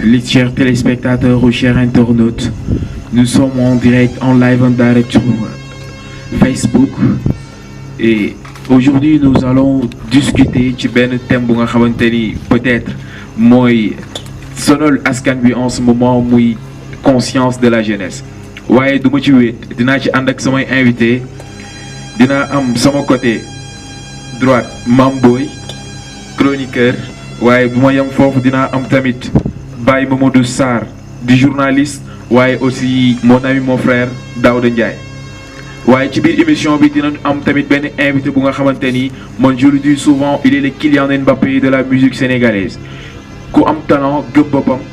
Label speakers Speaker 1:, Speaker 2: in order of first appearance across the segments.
Speaker 1: les chers téléspectateurs ou chers internautes, nous sommes en direct, en live, en direct sur Facebook. Et aujourd'hui, nous allons discuter ci benn thème bu nga xamante ni peut-être mooy sonal askan bi en ce moment muy conscience de la jeunesse. waaye du ma ci wéet dinaa ci ànd ak samay invité dina am sama côté droite Mame Boye chroniqueur waaye bu ma yem foofu dinaa am tamit Baye Mamadou Sarr di journaliste waaye aussi mon ami mon frère Daouda Ndiaye. waaye ci biir émission bi dinañ am tamit benn invité bu nga xamante ni man je le dis souvent il est le Kylian Mbappé de la musique sénégalaise ku am talent gëm boppam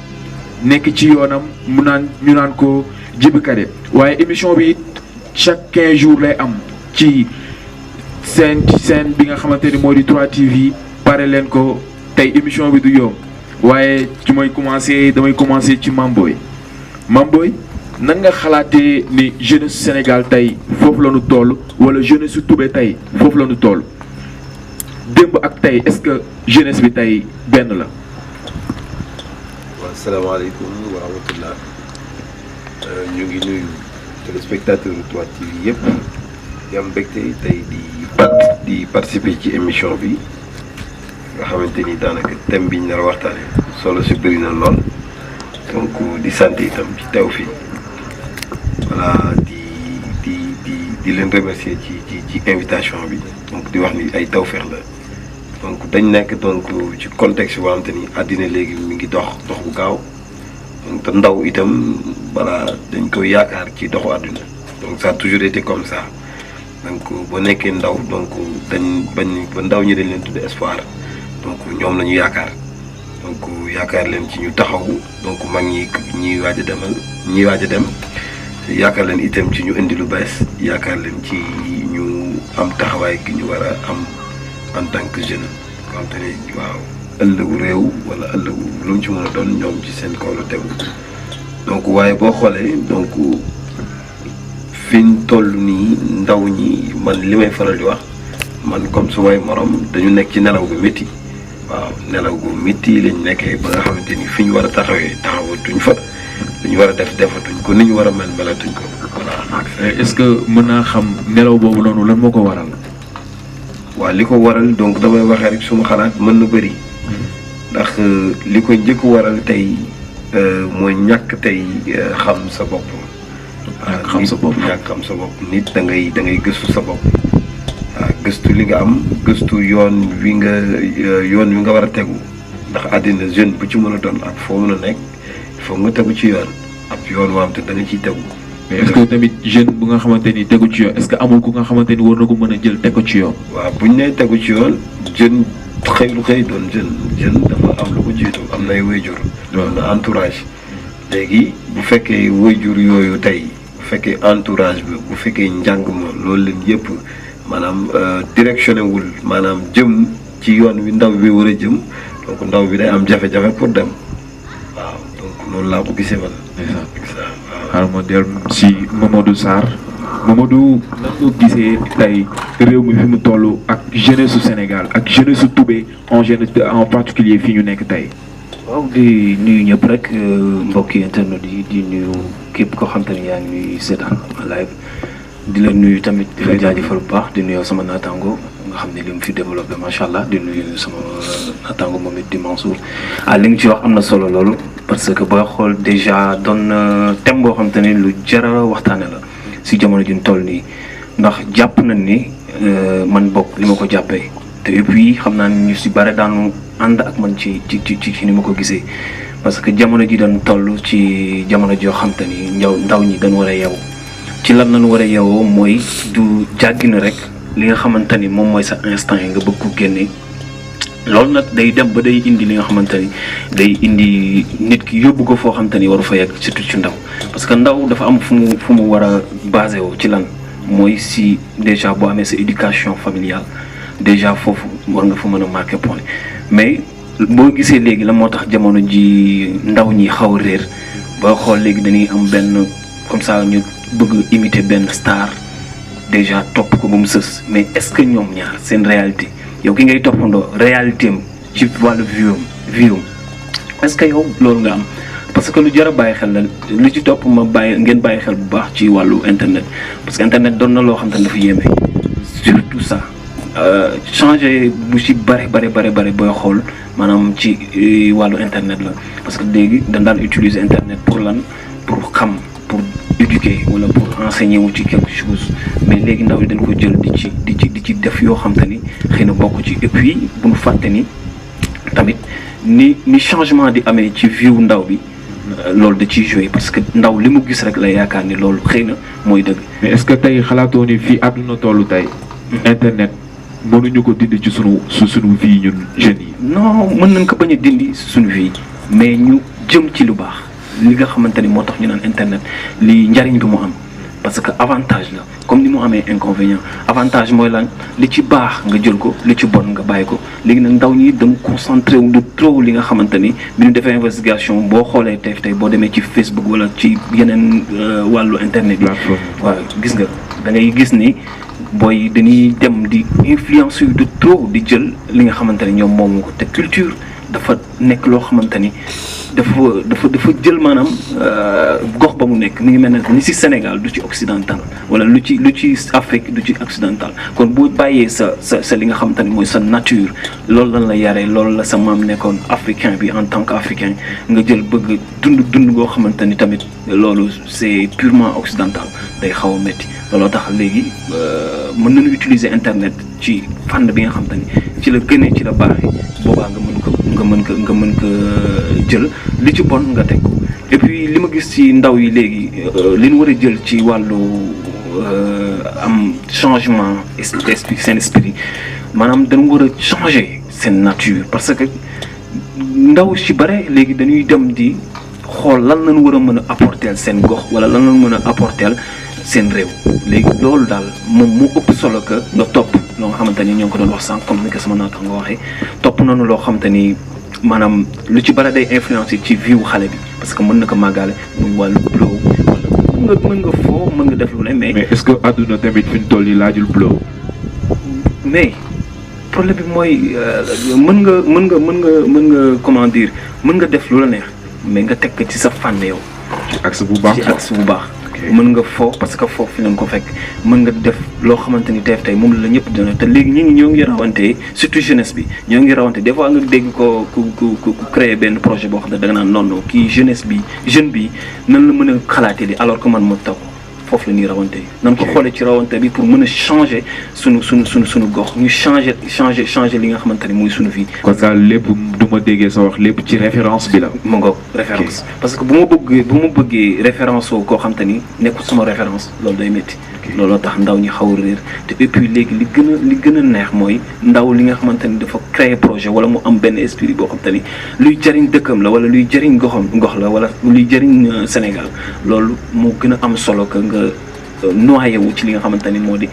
Speaker 1: nekk ci yoonam mu naan ñu naan ko Djiby Kade. waaye émission bi chaque 15 jours lay am ci seen bi nga xamante ni moo di 3TV pare leen ko tey émission bi du yomb waaye damay commencer ci Mame Boye. Mame Boye nan nga xalaatee ni jeunesse Sénégal tey foofu la ñu toll wala jeunesse su Toubé tey foofu la ñu toll démb ak tey est-ce que jeunesse bi tey benn la.
Speaker 2: waaw salaamaaleykum wa rahmatullah ñu ngi nuyu téléspectateur 3TV yëpp di am mbégte tey di participer ci émission bi nga xamante ni daanaka thème bi ñu nar a waxtaanee solo si bëri na lool donc di sant itam ci teew fii. voilà di leen remercier ci invitation bi donc di wax ni ay tawfeex la donc dañ nekk donc ci contexte boo xamante ni àddina léegi mi ngi dox bu gaaw donc te ndaw itam voilà dañ koy yaakaar ci doxu àdduna donc ça a toujours été comme ça donc boo nekkee ndaw donc ba ndaw ñi dañ leen tudde espoir donc ñoom la ñu yaakaar donc yaakaar leen ci ñu taxaw donc mag ñi waaj a dem yaakaar leen itam ci ñu indi lu bees yaakaar leen ci ñu am taxawaay gi ñu war a am en tant que jeune wante ni waaw ëllëgu réew wala ëllëgu lu mu ci mën a doon ñoom ci seen kaw la tegu donc waaye boo xoolee donc fi ñu toll nii ndaw ñi man li may faral di wax man comme su may morom dañu nekk ci nelaw gu métti waaw nelaw gu métti lañ nekkee ba nga xamante ni fi ñu war a taxawatuñ fa li ñu war a defatuñ ko ni ñu war a melatuñ ko voilà.
Speaker 1: est-ce que mën naa xam nelaw boobu noonu lan moo ko waral.
Speaker 2: waaw li ko waral donc damay waxee rek suma xalaat mën na bëri ndax li ko njëkk waral tey mooy ñàkk tey xam sa bopp. ñàkk xam sa bopp nit da ngay gëstu sa bopp. waaw gëstu li nga am gëstu yoon wi nga war a tegu ndax àddina jeune bu ci mën a doon ak foo mën a nekk. foog nga tegu ci yoon ab yoon waam te da nga ciy tegu.
Speaker 1: mais est-ce que tamit jeune bu nga xamante ni tegu ci yoon est-ce que amul ku nga xamante ni war na ko mën a jël teg ko ci yoon.
Speaker 2: waaw bu ñu nee tegu ci yoon jeune xëy doon jeune dafa am lu ko jiitu am nay wayjur. am na entourage. léegi bu fekkee wayjur yooyu tey bu fekkee entourage bi bu fekkee njàng ma loolu leen yëpp maanaam directionné wul maanaam jëm ci yoon wi ndaw bi war a jëm donc ndaw bi day am jafe-jafe pour dem. loolu laa ko gisee man.
Speaker 1: xaaral ma dellu si Mamadou Sarr Mamadou nan nga gisee tey réew mi fi mu toll ak jeunesse su Sénégal ak jeunesse su Toubé en particulier fi ñu nekk tey.
Speaker 3: waaw di nuyu ñëpp rek mbokki internet yi di nuyu képp koo xam te ne yaa ngi ñuy seetaan live di la nuyu tamit di la jaajëfal bu baax di nuyu sama naataango nga xam ne li mu fi développé macha allah di nuyu sama naataango moom it di Mansour li nga ci wax am na solo loolu. parce que booy xool déjà doon thème boo xam te ne lu jar a waxtaane la si jamono ji ñu toll nii ndax jàpp nañ ni man bokk li ma ko jàppee te et puis xam naa ni ñu si bare daanu ànd ak man ci ni ma ko gisee parce que jamono ji dañ toll ci jamono joo xam te ni ndaw ñi dañ war a yeewu ci lan lañ war a yeewoo mooy du jàggina rek li nga xamante ni moom mooy sa instant yi nga bëgg ko génne. loolu nag day dem ba day indi li nga xamante ni day indi nit ki yóbbu ko foo xamante ni waru fa yegg surtout ci ndaw parce que ndaw dafa am fu mu war a basé wu ci lan mooy si déjà boo amee sa éducation familiale déjà foofu war nga fa mën a marqué point mais boo gisee léegi la moo tax jamono ji ndaw ñi xaw a réer ba xool léegi dañuy am benn comme ça ñu bëgg imiter benn star déjà topp ko ba mu sës mais est-ce que ñoom ñaar seen réalité yow ki ngay toppandoo réalité am ci wàllu vie am est-ce que yow loolu nga am parce que lu jar a bàyyi xel la lu ci topp ngeen bàyyi xel bu baax ci wàllu internet parce que internet doon na loo xam te ne dafa yéeme surtout ça changé bu ci bare booy xool maanaam ci wàllu internet la parce que léegi dañ daan utiliser internet pour lan pour xam pour éduquer wala pour enseigner wu ci quelque chose mais léegi ndaw yi dañ ko jël di ci def yoo xam te ni xëy na bokk ci et puis bu ñu fàtte ni tamit ni changement di amee ci vie ndaw bi loolu da ciy joué parce que ndaw li mu gis rek la yaakaar ni loolu xëy na mooy dëgg.
Speaker 1: mais est-ce que tey xalaatoo ni fii àdduna tollu tey. internet mënuñu ko dindi ci sunu vie ñun jeunes yi.
Speaker 3: non mën nañ ko bañ a dindi suñu vie mais ñu jëm ci lu baax li nga xamante ni moo tax ñu naan internet li njariñ bi mu am parce que avantage la comme ni mu amee inconvénient avantage mooy lan li ci baax nga jël ko li ci bon nga bàyyi ko léegi nag ndaw ñi dem concentré wu de trop li nga xamante ni bi ñu defee investigation boo xoolee tey boo demee ci Facebook wala ci yeneen wàllu internet yi. waaw gis nga da ngay gis ni booy dañuy dem di influence yu de trop di jël li nga xamante ni ñoom moomu ko te culture dafa nekk loo xamante ni dafa jël maanaam gox ba mu nekk mi ngi mel ne ni ci Sénégal du ci occidental wala lu ci Afrique du ci occidental kon boo bàyyee sa li nga xamante ni mooy sa nature loolu lan la yaree loolu la sa maam nekkoon africain bi en tant qu'africain nga jël bëgg dund goo xamante ni tamit loolu c'est purement occidental day xaw a métti looloo tax léegi mën nañu utiliser internet ci fànn bi nga xamante ni ci la gënee ci la baaxee boobaa nga mën ko jël li ci bon nga teg ko et puis li ma gis ci ndaw yi léegi li ñu war a jël ci wàllu am changement seen esprit maanaam dañu war a changer seen nature parce que ndaw ci bare léegi dañuy dem di xool lan lañu war a mën a apporter seen gox wala lan lañu mën a apporter seen réew léegi loolu daal moom moo ëpp solo que nga topp loo nga xamante ni ñoo ngi ko doon wax sànq comme ni ko sama naata nga waxee topp nañu loo xamante ni maanaam lu ci bare day influencer ci vie wu xale bi parce que mën na ko màggaale muy wàllu blow wala mën nga foo mën nga def lu ne mais
Speaker 1: est-ce que àdduna tamit fi ñu toll yi laajul blow.
Speaker 3: mais problème bi mooy mën nga comment dire mën nga def lu la neex mais nga teg ko ci sa fànn yow.
Speaker 1: ci axe bu baax
Speaker 3: ci axe bu baax. mën nga foo parce que foofu fi leen ko fekk mën nga def loo xamante ni tey moom la ñëpp dina te léegi ñoo ngi rawante surtout jeunesse bi ñoo ngi rawante des fois nga dégg ko ku créer benn projet boo xam ne da nga naan non kii jeunesse bi jeune bi nan la mën a xalaatee li alors que man ma taw foofu la ñuy rawante nan ko xoolee ci rawante bi pour mën a changer suñu gox ñu changer li nga xamante ni mooy suñu vie.
Speaker 1: kon daal lépp du ma déggee sa wax lépp ci référence bi la.
Speaker 3: mu ngoog référence parce que bu ma bëggee référence woo koo xam te ni nekkul sama référence loolu day métti. looloo tax ndaw ñi xaw a réer te et puis léegi li gën a neex mooy ndaw li nga xamante ni dafa créer projet wala mu am benn esprit boo xam te ni luy jëriñ dëkkam la wala luy jëriñ gox la wala luy jëriñ Sénégal loolu moo gën a am solo que nga noyé wu ci li nga xamante ni moo di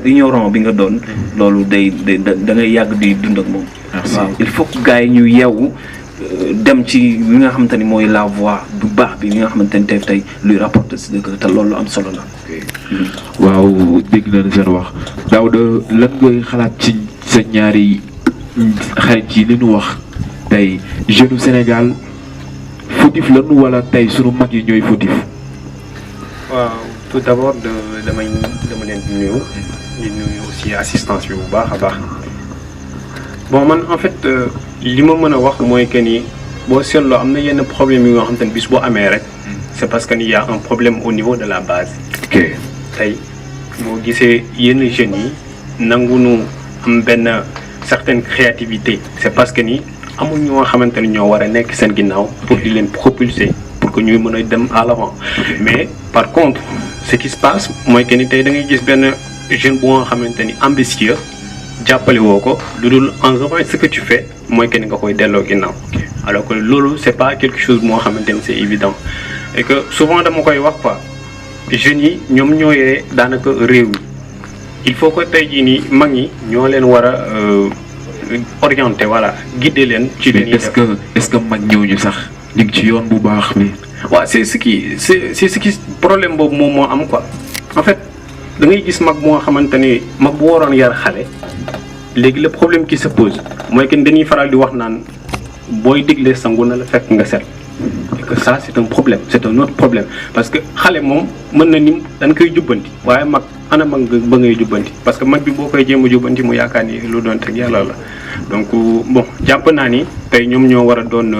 Speaker 3: ignorant bi nga doon. loolu da ngay yàgg di dund ak moom. waaw il faut que gars yi ñu yeewu dem ci li nga xamante ni mooy la voie bu baax bi li nga xamante ni tey luy rapporter si dëkk te loolu am solo la.
Speaker 1: waaw dégg nañu seen wax Daouda lan ngay xalaat ci sa ñaari xarit yi li ñu wax tey jeune Sénégal fautif lañu wala tey sunu mag yi ñooy fautif.
Speaker 4: waaw tout d'abord dama leen di nuyu aussi assistance bi bu baax a baax bon man en fait li ma mën a wax mooy que ni boo seetloo am na yenn problème yi nga xam te ne bis boo amee rek c'est parce que ni y a un problème au niveau de la base.
Speaker 1: ok
Speaker 4: tey boo gisee yenn jeunes yi nanguñu am benn certaine créativité c'est parce que ni amul ñoo xamante ni ñoo war a nekk seen ginnaaw pour di leen propulser pour que ñuy mën a dem à l'avant mais par contre ce qui se passe mooy que ni tey da ngay gis benn jeune bu nga xamante ni ambitieux jàppale woo ko lu dul en revanche ce que tu fais mooy que ni nga koy delloo ginnaaw alors que loolu c'est pas quelque chose moo xamante ni c'est évident et que souvent dama koy wax quoi jeunes yi ñoom ñoo yore daanaka réew mi il faut que tey jii nii mag ñi ñoo leen war a orienter voilà guider leen. ci li ñuy def
Speaker 1: est-ce que mag ñooñu sax ñu ngi ci yoon bu baax bi.
Speaker 4: waaw c'est ce qui problème boobu moom moo am quoi en fait da ngay gis mag moo xamante ni mag bu waroon yar xale léegi le problème qui se pose mooy que dañuy faral di wax naan booy digle sangu na la fekk nga set et que ça c'est un problème, c'est un autre problème parce que xale moom mën na ni dañ koy jubbanti waaye mag ana mag ba ngay jubbanti parce que mag bi boo koy jéem a jubbanti mu yaakaar ni lu doon teg yàlla la donc bon jàpp naa ni tey ñoom ñoo war a doon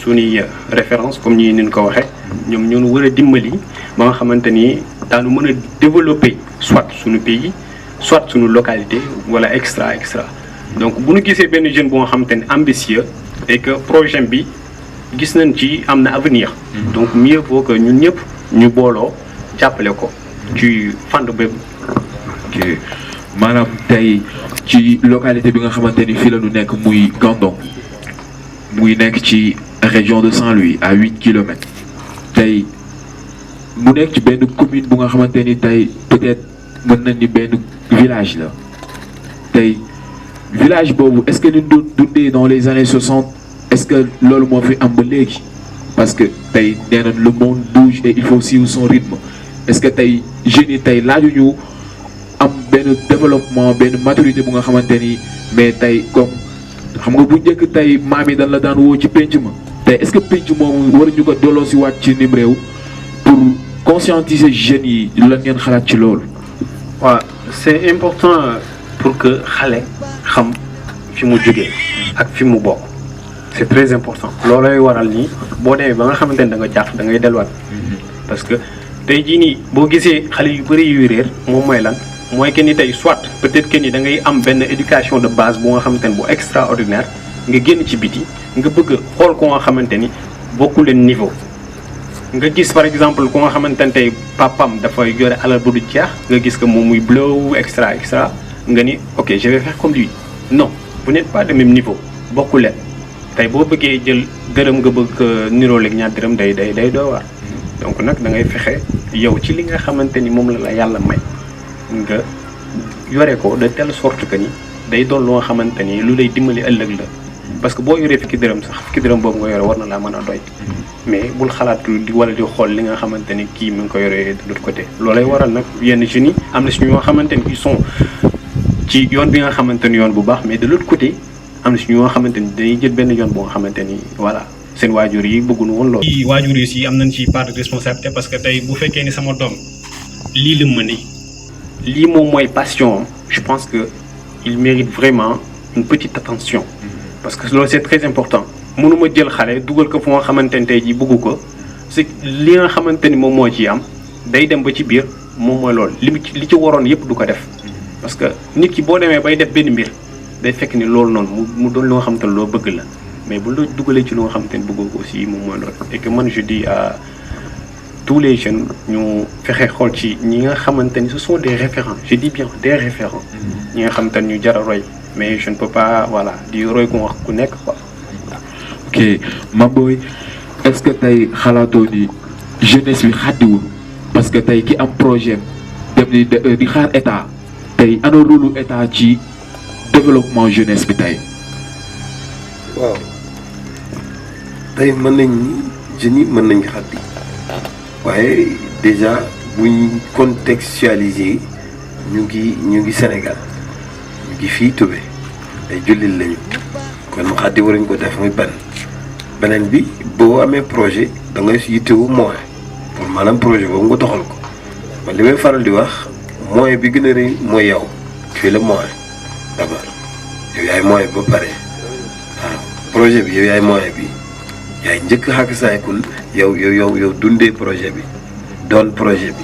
Speaker 4: suñuy référence comme ñi nin ko waxee ñoom ñoo war a dimbali ba nga xamante ni daanu mën a développer soit suñu pays soit suñu localité wala extra donc bu ñu gisee benn jeune bu nga xamante ni ambitieux et que projet bi gis nañ ci am na avenir donc mieux vaut que ñun ñëpp ñu booloo jàppale ko ci fànn boobu.
Speaker 1: ok maanaam tey ci localité bi nga xamante ni fii la ñu nekk muy Gandon muy nekk ci région de Saint-Louis à 8 kilomètres tey mu nekk ci benn commune bu nga xamante ni tey peut-être mën nañ ni benn village la tey village boobu est-ce que ni doon dundee dans les années 60 est-ce que loolu moo fi am ba léegi parce que tey nee nañ le monde bouge et il faut suivre son rythme est-ce que tey jeunes yi tey laajuñu am benn développement benn maturité bu nga xamante ni mais tey comme xam nga bu njëkk tey maam yi dañ la daan woo ci penc ma tey est-ce que penc moomu waruñu ko delloo si waat ci nim réew pour conscientiser jeunes yi lan ngeen xalaat ci loolu.
Speaker 4: waaw c'est important pour que xale xam fi mu jógee ak fi mu bokk c'est très important loolooy waral nii boo demee ba nga xamante ni da nga jàpp da ngay delluwaat parce que tey jii nii boo gisee xale yu bëri yuy réer moom mooy lan mooy que ni tey soit peut-être que ni da ngay am benn éducation de base bu nga xamante ni bu extraordinaire nga génn ci biti nga bëgg xool ko nga xamante ni bokku leen niveau nga gis par exemple ku nga xamante ne tey papam dafay yore alal bu du jeex nga gis que moom muy blow extra nga ni ok je vais faire comme lui non vous n'êtes pas de même niveau bokku leen tey boo bëggee jël dërëm nga bëgg niroole ak ñaar dërëm day doo waar donc nag da ngay fexe yow ci li nga xamante ni moom la yàlla may nga yore ko de telle sorte que ni day doon lu nga xamante ni lu lay dimbali ëllëg la parce que boo yoree fukki dërëm boobu nga yore war na laa mën a doy mais bul xalaat di wala di xool li nga xamante ni kii mi ngi ko yoree de l'autre côté loolay waral nag yenn jeunes yi am na si ñoo xamante ni ils sont ci yoon bi nga xamante ni yoon bu baax mais de l'autre côté am na si ñoo xamante ni dañuy jël benn yoon boo nga xamante ni voilà seen waajur yi bëgguñu woon loolu. ci waajur yi si am nañ ci part de responsabilité parce que tey bu fekkee ni sama doom lii la mën lii moom mooy passion je pense que il mérite vraiment une petite attention parce que loolu c'est très important mënuma jël xale dugal ko fu nga xamante ni tey jii bëggu ko c'est li nga xamante ni moom moo ci am day dem ba ci biir moom mooy loolu li ci waroon yëpp du ko def parce que nit ki boo demee bay def benn mbir day fekk ni loolu noonu mu doon lu nga xamante ni loo bëgg la mais bu la dugalee ci lu nga xamante ni bëggoo ko aussi moom mooy loolu et que man je dis à tous les jeunes ñu fexe xool ci ñi nga xamante ni ce sont des référents je dis bien des référents ñi nga xamante ni ñu jar a roy mais je ne peux pas voilà di roy ku wax ku nekk quoi.
Speaker 1: ok Mamboy est-ce que tey xalaatoo ni jeunesse bi xàddiwul parce que tey ki am projet dem di xaar état tey ana rôle état ci développement jeunesse bi tey.
Speaker 2: waaw tey mën nañ jeunes yi mën nañ xàddi waaye déjà buñ contextualiser ñu ngi Sénégal ñu ngi fii Toubé ay jullit lañu kon xàddi waruñ ko def muy beneen bi boo amee projet da ngay yittewu moyen pour maanaam projet boobu nga doxal ko man li may faral di wax moyen bi gën a rëy mooy yow fii la moyen d'abord yow yaay moyen ba pare waaw projet bi yow yaay moyen bi yaay njëkk xàkk saykul yow dundee projet bi doon projet bi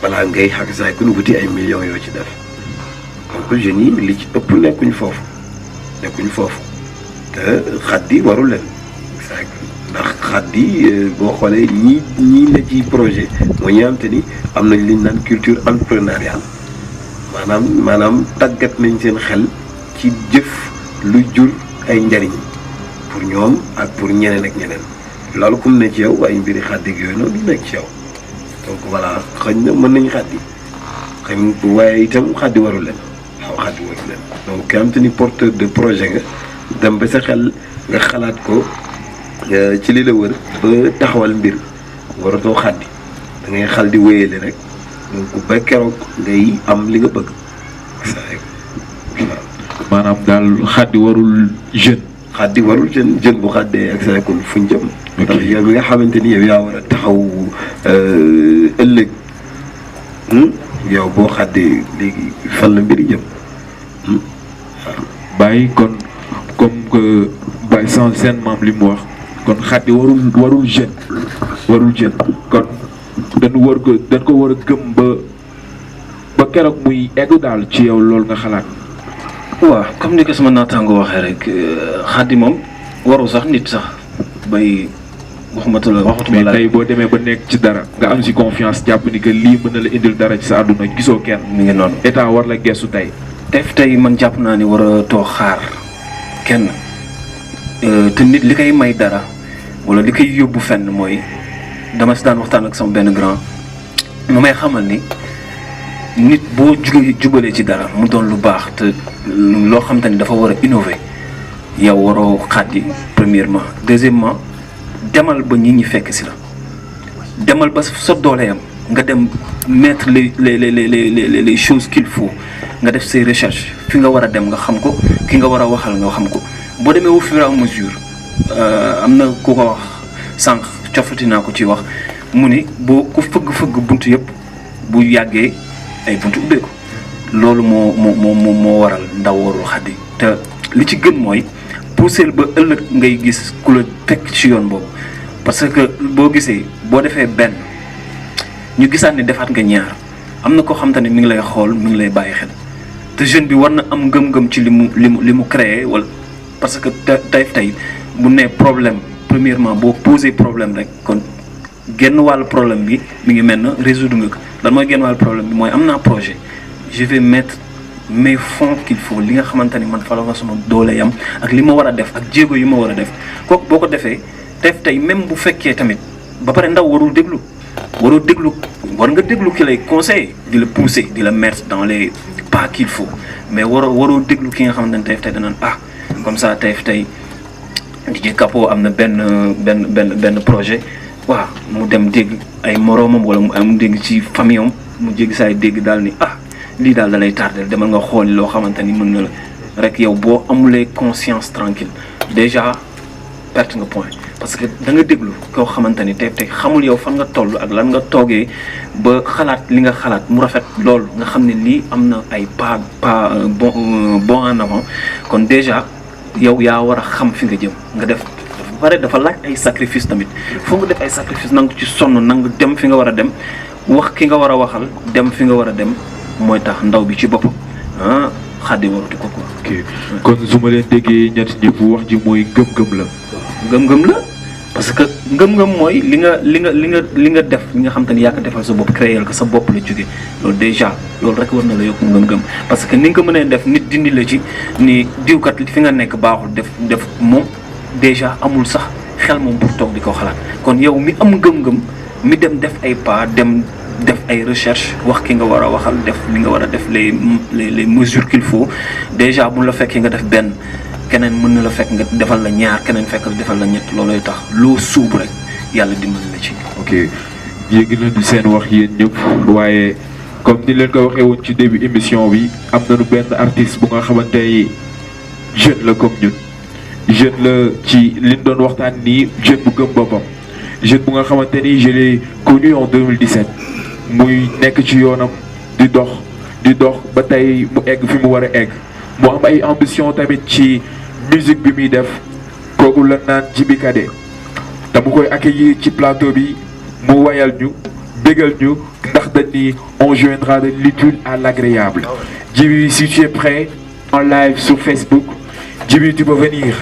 Speaker 2: balaa ngay xàkk saykul wuti ay millions yoo ci def donc jeunes yi li ci ëpp nekkuñ foofu te xaddi warul leen ndax xaddi boo xoolee ñii la ci projet mooy ñi am te ni am nañ liñ naan culture entrepreneuriale maanaam tàggat nañ seen xel ci jëf lu jur ay njariñ pour ñoom ak pour ñeneen ak ñeneen loolu kum ne ci yow ay mbiri xaddi ak yooyu noonu du nekk ci yow donc voilà xëy na mën nañ xaddi waaye itam xaddi warul leen xaddi warul leen donc ki am te ni porteur de projet nga dem ba sa xel nga xalaat ko ci li la wër ba taxawal mbir waratoo xaddi da ngay xal di wéyale rek donc ba keroog ngay am li nga bëgg
Speaker 1: maanaam daal xaddi warul jeune
Speaker 2: bu xaddee ak sa école fuñ jëm ndax yow mi nga xamante ni yow yaa war a taxaw ëllëg yow boo xàddee léegi fan la mbiri jëm.
Speaker 1: Baye kon comme que Baye seen maam li mu wax kon xaddi warul jeune kon dañ ko war a gëm ba keroog muy egg daal ci yow loolu nga xalaat.
Speaker 3: waaw comme ni ko sama naataango waxee rek xaddi moom waru sax nit sax bay waxatuma
Speaker 1: mais tey boo demee ba nekk ci dara nga am si confiance jàpp ni que lii mën na la indil dara ci sa àdduna gisoo kenn.
Speaker 3: mi ngi noonu
Speaker 1: état war la gestu tey.
Speaker 3: tey man jàpp naa ni war a toog xaar kenn te nit li koy may dara wala li koy yóbbu fenn mooy dama si daan waxtaan ak sama benn grand mu may xamal ni nit boo jubalee ci dara mu doon lu baax te loo xam te ni dafa war a innover yow waroo xaddi premièrement deuxièmement demal ba nit ñi fekk si la demal ba sa dooleeyam nga dem mettre les choses qu'il faut nga def say recherche fi nga war a dem nga xam ko ki nga war a waxal nga xam ko boo demee au fur et à mesure am na ku ko wax sànq cofati naa ko ci wax mu ni boo ku fëgg buntu yëpp bu yàggee ay buntu ubbeeku loolu moo waral ndaw warul xaddi te li ci gën mooy pousser ba ëllëg ngay gis ku la fekk ci yoon boobu parce que boo gisee boo defee benn ñu gisaat ni defaat nga ñaar am na koo xam te ne mi ngi lay xool mi ngi lay bàyyi xel te jeune bi war na am ngëm-ngëm ci li mu créé wala parce que tey bu nee problème premièrement boo posé problème rek kon genn wàllu problème bi mi ngi mel na résoudre nga ko lan mooy genn wàllu problème bi mooy am naa projet je vais mettre mes fonds qu'il faut li nga xamante ni man fa la nga sama doole yam ak li ma war a def ak jéego yi ma war a def kooku boo ko defee tey même bu fekkee tamit ba pare ndaw war nga déglu ki lay conseiller di la pousser di la mettre dans les pas qu'il faut mais waroo déglu ki nga xamante ne tey danaan comme ça tey DJ Capo am na benn projet waaw mu dem dégg ay moroomam wala mu dégg ci famille am mu jéggi saay dégg daal ni lii daal da lay tardel demal nga xooli loo xamante ni mën na la rek yow boo amulee conscience tranquille déjà perte nga point parce que da nga déglu koo xamante ni tey xamul yow fan nga toll ak lan nga toogee ba xalaat li nga xalaat mu rafet loolu nga xam ne lii am na ay pas bon en avant kon déjà yow yaa war a xam fi nga jëm nga def pare dafa laaj ay sacrifice tamit foo nga def ay sacrifice nangu ci sonn nangu dem fi nga war a dem wax ki nga war a waxal dem fi nga war a dem mooy tax ndaw bi ci boppam xaddi waratu ko quoi.
Speaker 1: ok kon su ma leen déggee ñett ñëpp wax ji mooy ngëm-ngëm la.
Speaker 3: ngëm-ngëm la parce que ngëm-ngëm mooy li nga def li nga xam te ni yaa ko defal sa bopp créer ko sa bopp la jóge loolu déjà loolu rek war na la yokk ngëm-ngëm parce que ni nga ko mënee def nit dindi la ci ni diwkat fi nga nekk baaxul def moom déjà amul sax xel moom pour toog di ko xalaat kon yow mi am ngëm-ngëm mi dem def ay pas dem def ay recherche wax ki nga war a waxal def li nga war a def les mesures qu'il faut déjà bu la fekkee nga def benn keneen mën na la fekk nga defal la ñaar keneen fekk la defal la ñett looloy tax loo suub rek yàlla dimbali la ci.
Speaker 1: ok yéegi leen di seen wax yéen ñëpp waaye comme ni leen ko waxee woon ci début émission bi am nañu benn artiste bu nga xamante ni jeune la comme ñun jeune la ci liñ doon waxtaan nii jeune bu gëm boppam jeune bu nga xamante ni je l'ai connu en 2017 muy nekk ci yoonam di dox ba tey mu egg fi mu war a egg mu am ay ambition tamit ci musique bi muy def kooku la naan Djiby Kade te mu koy accueillir ci plateau bi mu wayal ñu bégal ñu ndax dañ ni on joindra de l'utile à l'agréable. Djiby, si tu es prêt en live sur Facebook, Djiby, tu peux venir.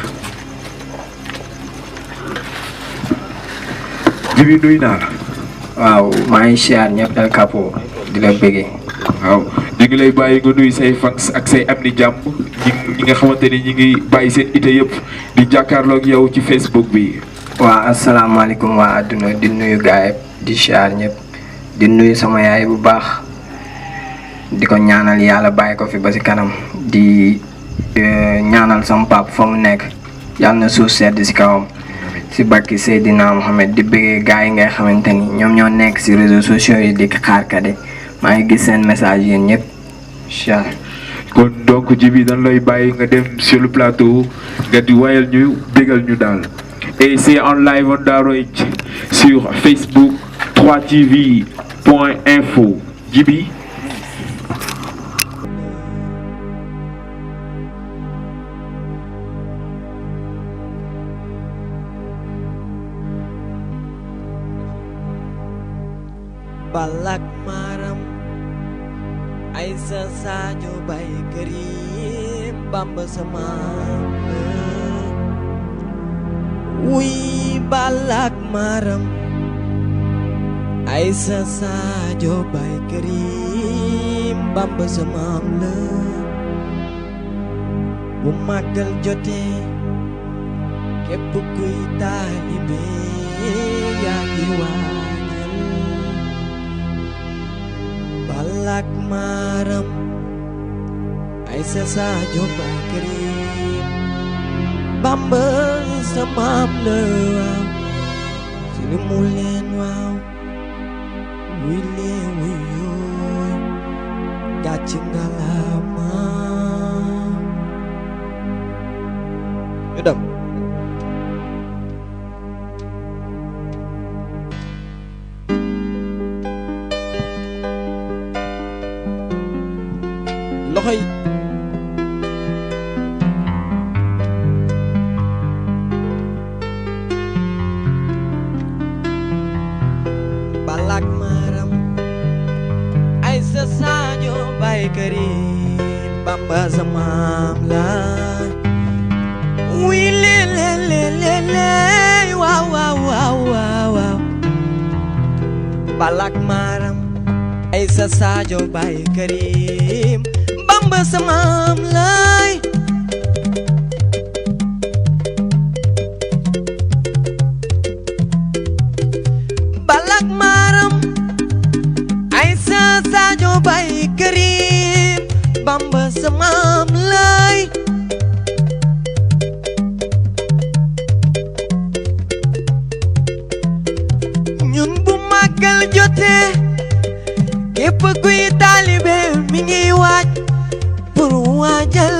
Speaker 1: Djiby nuyu naa la.
Speaker 5: waaw maa ngi siyaar ñëpp El Capo di la bëggee.
Speaker 1: waaw ñu ngi lay bàyyi nga nuyu say fans ak say am ni jàmm ñi nga xamante ni ñi ngi bàyyi seen ité yëpp di jàkkaarloog yow ci Facebook bi.
Speaker 5: waaw asalaamaaleykum waa àdduna di nuyu gaay di siyaar ñëpp di nuyu sama yaay bu baax di ko ñaanal yàlla bàyyi ko fi ba si kanam di ñaanal sama pap fa mu nekk yàlla na suuf sedd si kawam si barki Seydina Mohamed di bëggee gaay yi ngay xamante ni ñoom ñoo nekk si réseaux sociaux yi di xaar Kade maa ngi gis seen message yéen ñëpp incha allah.
Speaker 1: kon donc Djiby dañ lay bàyyi nga dem sur le plateau nga di wayal ñu bégal ñu daal Et c'est en live on direct sur Facebook 3tv.info. Djibi.
Speaker 6: Balak maram Aisa sajo bay karim Bamba sama Ui balak maram Aisa sajo bay karim Bamba sama Bu magal jote Képp kuy taalibe yaa ngi waajal Balak maram Aisa sajo bay karim Bamba sama waaw sini mu leen waaw wile wuyooy gàcc ngalama ñu dem loxo yi Balak maram Aisa sajo bay karim Bamba sama la wi le waaw waaw waaw waaw Balak maram Aisa sajo bay karim Bamba sama lay Balak maram Aisa sajo bay karim Bamba sama lay ñun bu màggal jotee képp kuy taalibe mi ngi waaj pour waajal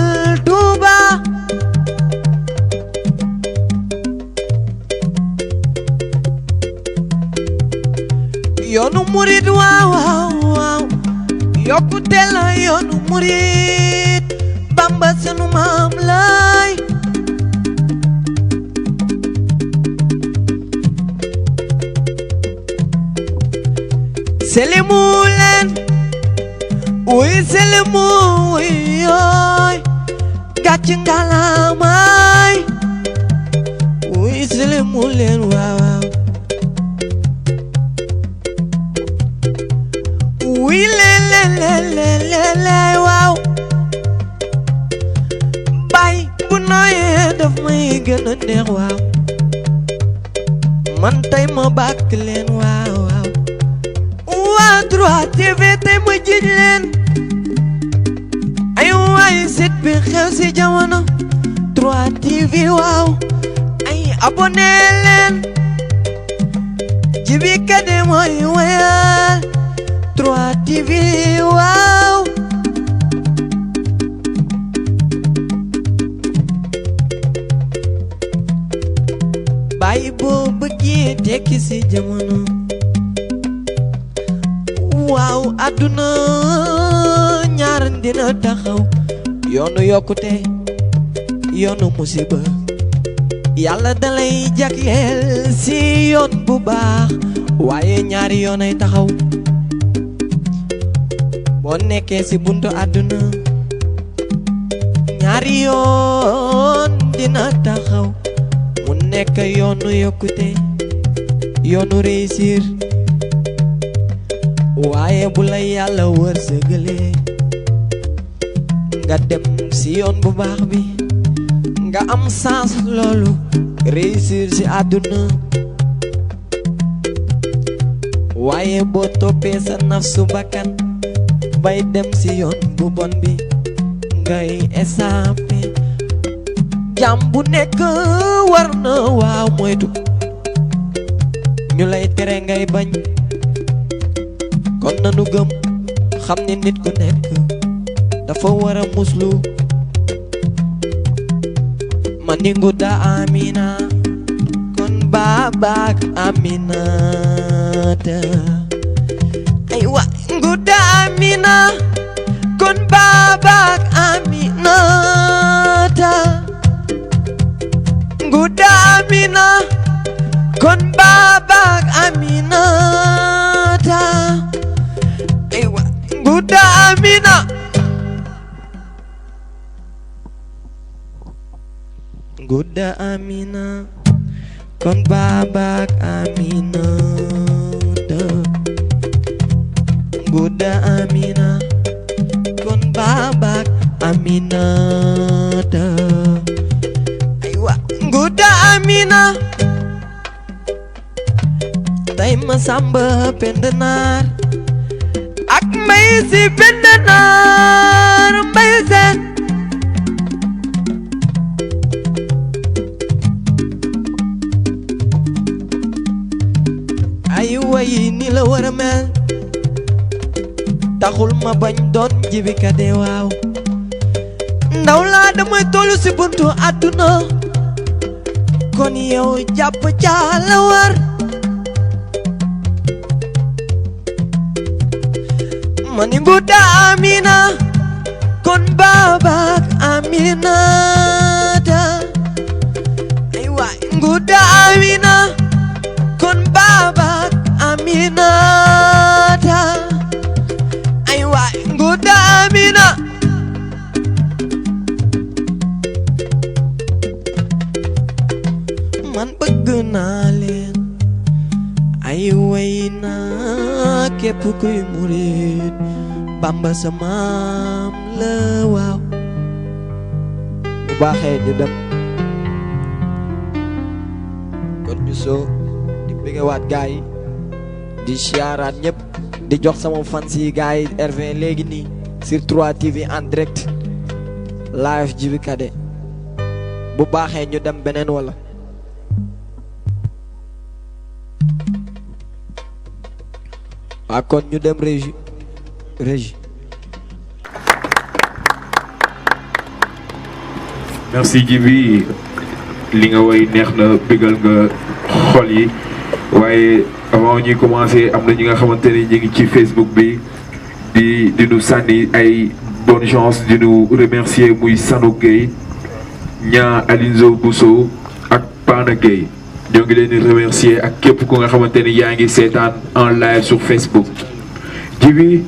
Speaker 6: Tuuba yoonu murit waaw waaw waaw yokkute la yoonu murit Bamba sunu maam lay selimu leen uy selimu uy yooy gàcc ngalamay uy selimu leen waaw waaw uy le waaw bay bu nooyee daf may gën a neex waaw man tey ma bàkk leen waaw waaw waa 3TV tey ma jiñ leen ay waay sit bi xew si jamono 3TV waaw ay abonné leen Djibi Kade mooy wayal 3TV waaw bàyyi boo bëggee tekki si jamono waaw àdduna ñaar dina taxaw yoonu yokkute yoonu musiba yàlla dalay jagleel si yoon bu baax waaye ñaari yoon ay taxaw boo nekkee si buntu àdduna ñaari yoon dina taxaw mu nekk yoonu yokkute yoonu réussir waaye bu la yàlla wërsëgalee nga dem si yoon bu baax bi nga am sens loolu réussir si àdduna waaye boo toppee sa nafsu bakkan bay dem si yoon bu bon bi ngay échappé jàmm bu nekk war na waaw moytu ñu lay tere ngay bañ kon nanu gëm xam ni nit ku nekk dafa war a muslu maningu da amina babak Aminata aywa nguda Amina kon babak Aminata nguda Amina kon babak Aminata aywa nguda Amina nguda Amina kon babak Aminata nguda Amina kon babak Aminata aywa nguda Amina tay ma samba pendenar ak may si pendenar mbay sen ay way ni la war a mel taxul ma bañ doon Djiby Kade waaw ndaw laa damay tollu si buntu àdduna kon yow jàpp ca la war mani nguda Amina kon babak Aminata ay waay nguda Amina kon babak Aminata ay waay nguda Amina man bëgg naa leen ay way naa képp kuy murit Bamba sa maam la waaw bu baaxee ñu dem kon ñu soo di bëggewaat gaay yi di siyaaraat ñëpp di jox sama fans yi gaay yi RV léegi nii sur 3 TV en direct live Djiby Kade bu baaxee ñu dem beneen wala waa kon ñu dem régie
Speaker 1: merci Djiby li nga way neex na bégal nga xol yi waaye avant ñuy commencer am na ñi nga xamante ni ñu ngi ci Facebook bi di nu sànni ay bonne chance di nu remercier muy Sanu Gueye ñaa Alinzo Bousso ak Pana Gueye ñoo ngi leen di remercier ak képp ku nga xamante ni yaa ngi seetaan en live sur Facebook Djiby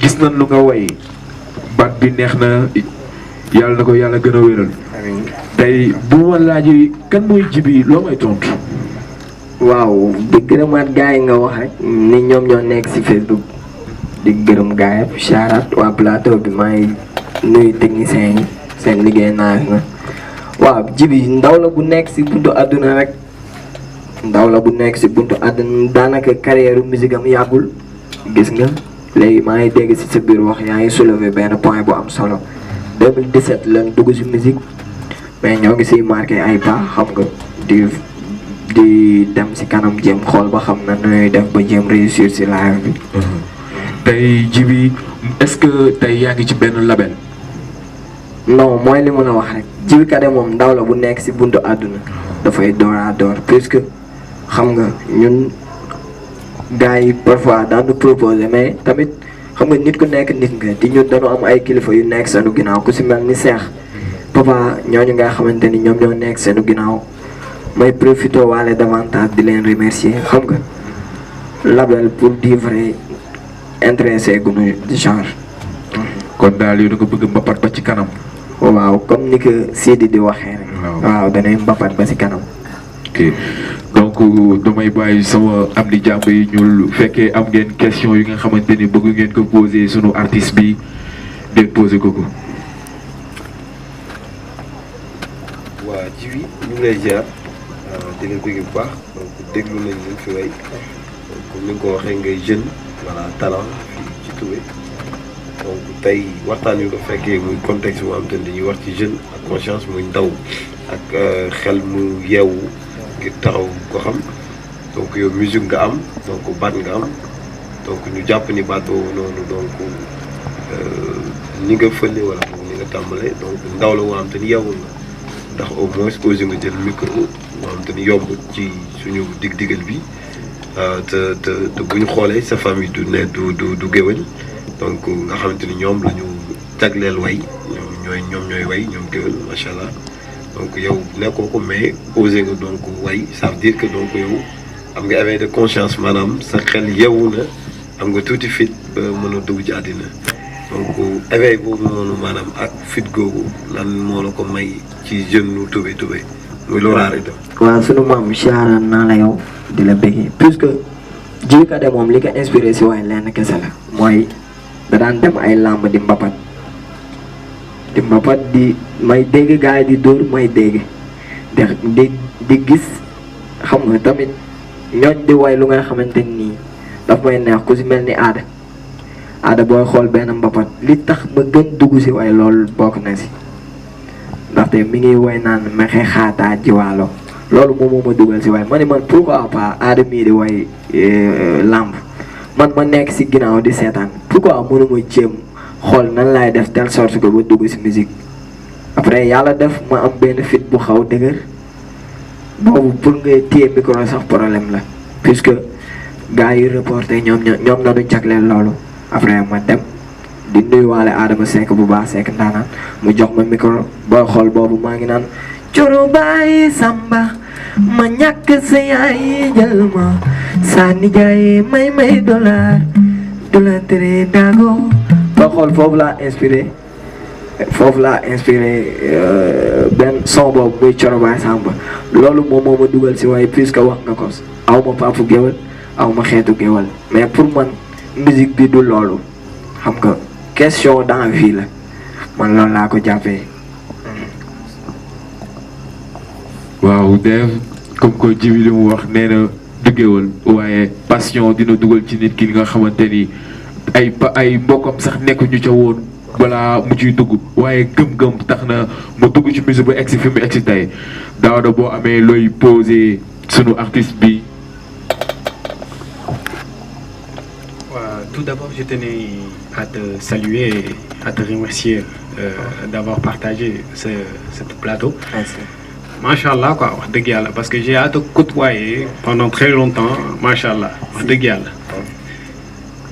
Speaker 1: gis nañ lu nga way baat bi neex na yàlla na ko yàlla gën a wéral tey bu ma laajee kan mooy Djiby loo may tontu.
Speaker 5: waaw di gërëmaat gars yi nga wax rek ni ñoom ñoo nekk ci Facebook di gërëm gars yi charat waa plateau bi maa ngi nuyu techniciens yi seen liggéey naa na waaw Djiby ndaw la bu nekk ci buntu àdduna rek ndaw la bu nekk ci buntu àdduna daanaka carrière musique am yàggul gis nga léegi maa ngi dégg ci sa biir wax yaa ngi soulever benn point bu am solo 2017 lan dugg ci musique mais ñoo ngi ciy marqué ay pas xam nga di dem ci kanam jéem xool ba xam na nuy def ba jéem réussir ci live bi.
Speaker 1: tey Djiby est-ce que tey yaa ngi ci benn label.
Speaker 5: non mooy li mën a wax rek Djiby Kade moom ndaw la bu nekk ci buntu àdduna dafay door à door puisque xam nga ñun gars yi parfois daan nu proposer mais tamit xam nga nit ku nekk nit nga di ñun dañu am ay kilifa yu nekk seenu ginnaaw ku ci mel ni Seex papa ñooñu nga xamante ni ñoom ñoo nekk seenu ginnaaw may profité waale davantage di leen remercier xam nga label pour dire vrai intéressé gunu di genre.
Speaker 1: kon daal yow da nga bëgg mbapat ba ci kanam.
Speaker 5: waaw comme ni ko Sidi di waxee rek. waaw danay mbapat ba ci kanam.
Speaker 1: ok donc damay bàyyi sama am di jàmb yi ñu fekkee am ngeen question yi nga xamante ni bëgg ngeen ko poser sunu artiste bi ngeen poser ko ko.
Speaker 2: waa Djiby ñu ngi lay ziar di la bëgg bu baax donc déglu nañ ñu fi way comme ni nga ko waxee ngay jeune voilà talent fii ci Toubé donc tey waxtaan wi nga fekkee muy contexte bu am te dañuy wax ci jeune ak conscience muy ndaw ak xel mu yeewu ngir taxaw ko xam donc yow musique nga am donc baat nga am donc ñu jàpp ni baat boobu noonu donc ni nga fële wala ni nga tàmbalee donc ndaw la woo am te ni yeewul na ndax au moins osé nga jël micro moo xam te ni yomb ci suñu dig-digal bi te bu ñu xoolee sa famille du ne du géwél donc nga xamante ni ñoom la ñu jagleel way ñoom ñooy way ñoom géwél macha allah donc yow nekkoo ko mais osé nga donc way ça veut dire que donc yow am nga éveil de conscience maanaam sa xel yeewu na am nga tuuti fit ba mën a dugg ci àddina donc éveil boobu noonu maanaam ak fit googu lan moo la ko may ci jeune nu Toubé muy loraare itam.
Speaker 5: waaw sunu maam siyaara naa la yow di la bëggee puisque Djiby Kade moom li ko inspiré si waaye lenn kese la mooy da daan dem ay làmb di mbapat di may dégg gars yi di dóor may dégg di gis xam nga tamit ñooñ di way lu nga xamante nii daf may neex ku si mel ni aada booy xool benn mbapat li tax ma gën dugg si way loolu bokk na si ndaxte mi ngi way naan mexe xaataa jiwaalo loolu moom moo ma dugal si way ma ne man pourquoi pas aada mii di way làmb man ma nekk si ginnaaw di seetaan pourquoi mënuma jéem xool nan laay def telle sorte que ba dugg si musique après yàlla def ma am benn fit bu xaw dëgër boobu pour nga téye micro sax problème la puisque gars yi reporté ñoom nañu jagleel loolu après ma dem di nuyuwaale Adama Seck bu baax Seck ndaanaan mu jox ma micro booy xool boobu maa ngi naan coro bàyyi samba ma ñàkk sa yaay jël ma sa nijaay may dollar du la tere daago booy xool foofu laa inspiré benn son boobu muy coro bàyyi samba loolu moom moo ma dugal si waaye puisque wax nga ko aw ma papu géwal aw ma xeetu géwal mais pour man musique bi du loolu xam nga question d'envie la man loolu laa ko jàppee.
Speaker 1: waaw Dev comme que Djiby li mu wax nee na du géwal waaye passion dina dugal ci nit ki li nga xamante ni ay mbokkam sax nekkuñu ca woon balaa mu ciy dugg waaye gëm-gëm tax na mu dugg ci musique ba egsi fi mu egsi tey Daouda boo amee looy posé sunu artiste bi.
Speaker 4: Tout d'abord, je tenais à te saluer et à te remercier d'avoir partagé ce plateau.
Speaker 5: Merci.
Speaker 4: Machallah quoi, wax dëgg yàlla parce que j'ai à te côtoyer pendant très longtemps, machallah, wax dëgg yàlla.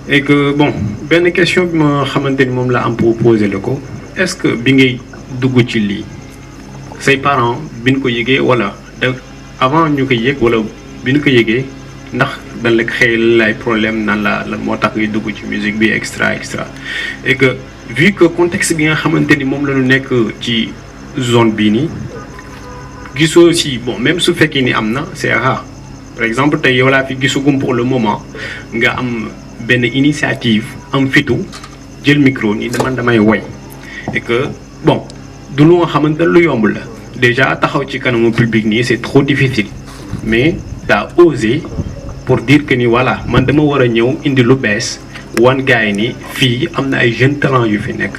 Speaker 4: Et que bon, benn question bi ma xamante ni moom la am pour poser la ko, est-ce que bi ngay dugg ci lii say parents bi ñu ko yëgee wala avant ñu ko yëg wala bi ñu ko yëgee ndax dañ la créer lay problème nan la moo tax ngay dugg ci musique bi extra et que vu que contexte bi nga xamante ni moom la ñu nekk ci zone bii nii gisoo aussi bon même su fekkee ni am na c'est rare par exemple tey yow laa fi gisugum pour le moment nga am benn initiative am fitu jël micro ni man damay woy et que bon du lu nga xamante lu yomb la déjà taxaw ci kanamu public nii c'est trop difficile mais t'as osé pour dire que ni voilà man dama war a ñëw indi lu bees wan gars yi ni fii am na ay jeunes talents yu fi nekk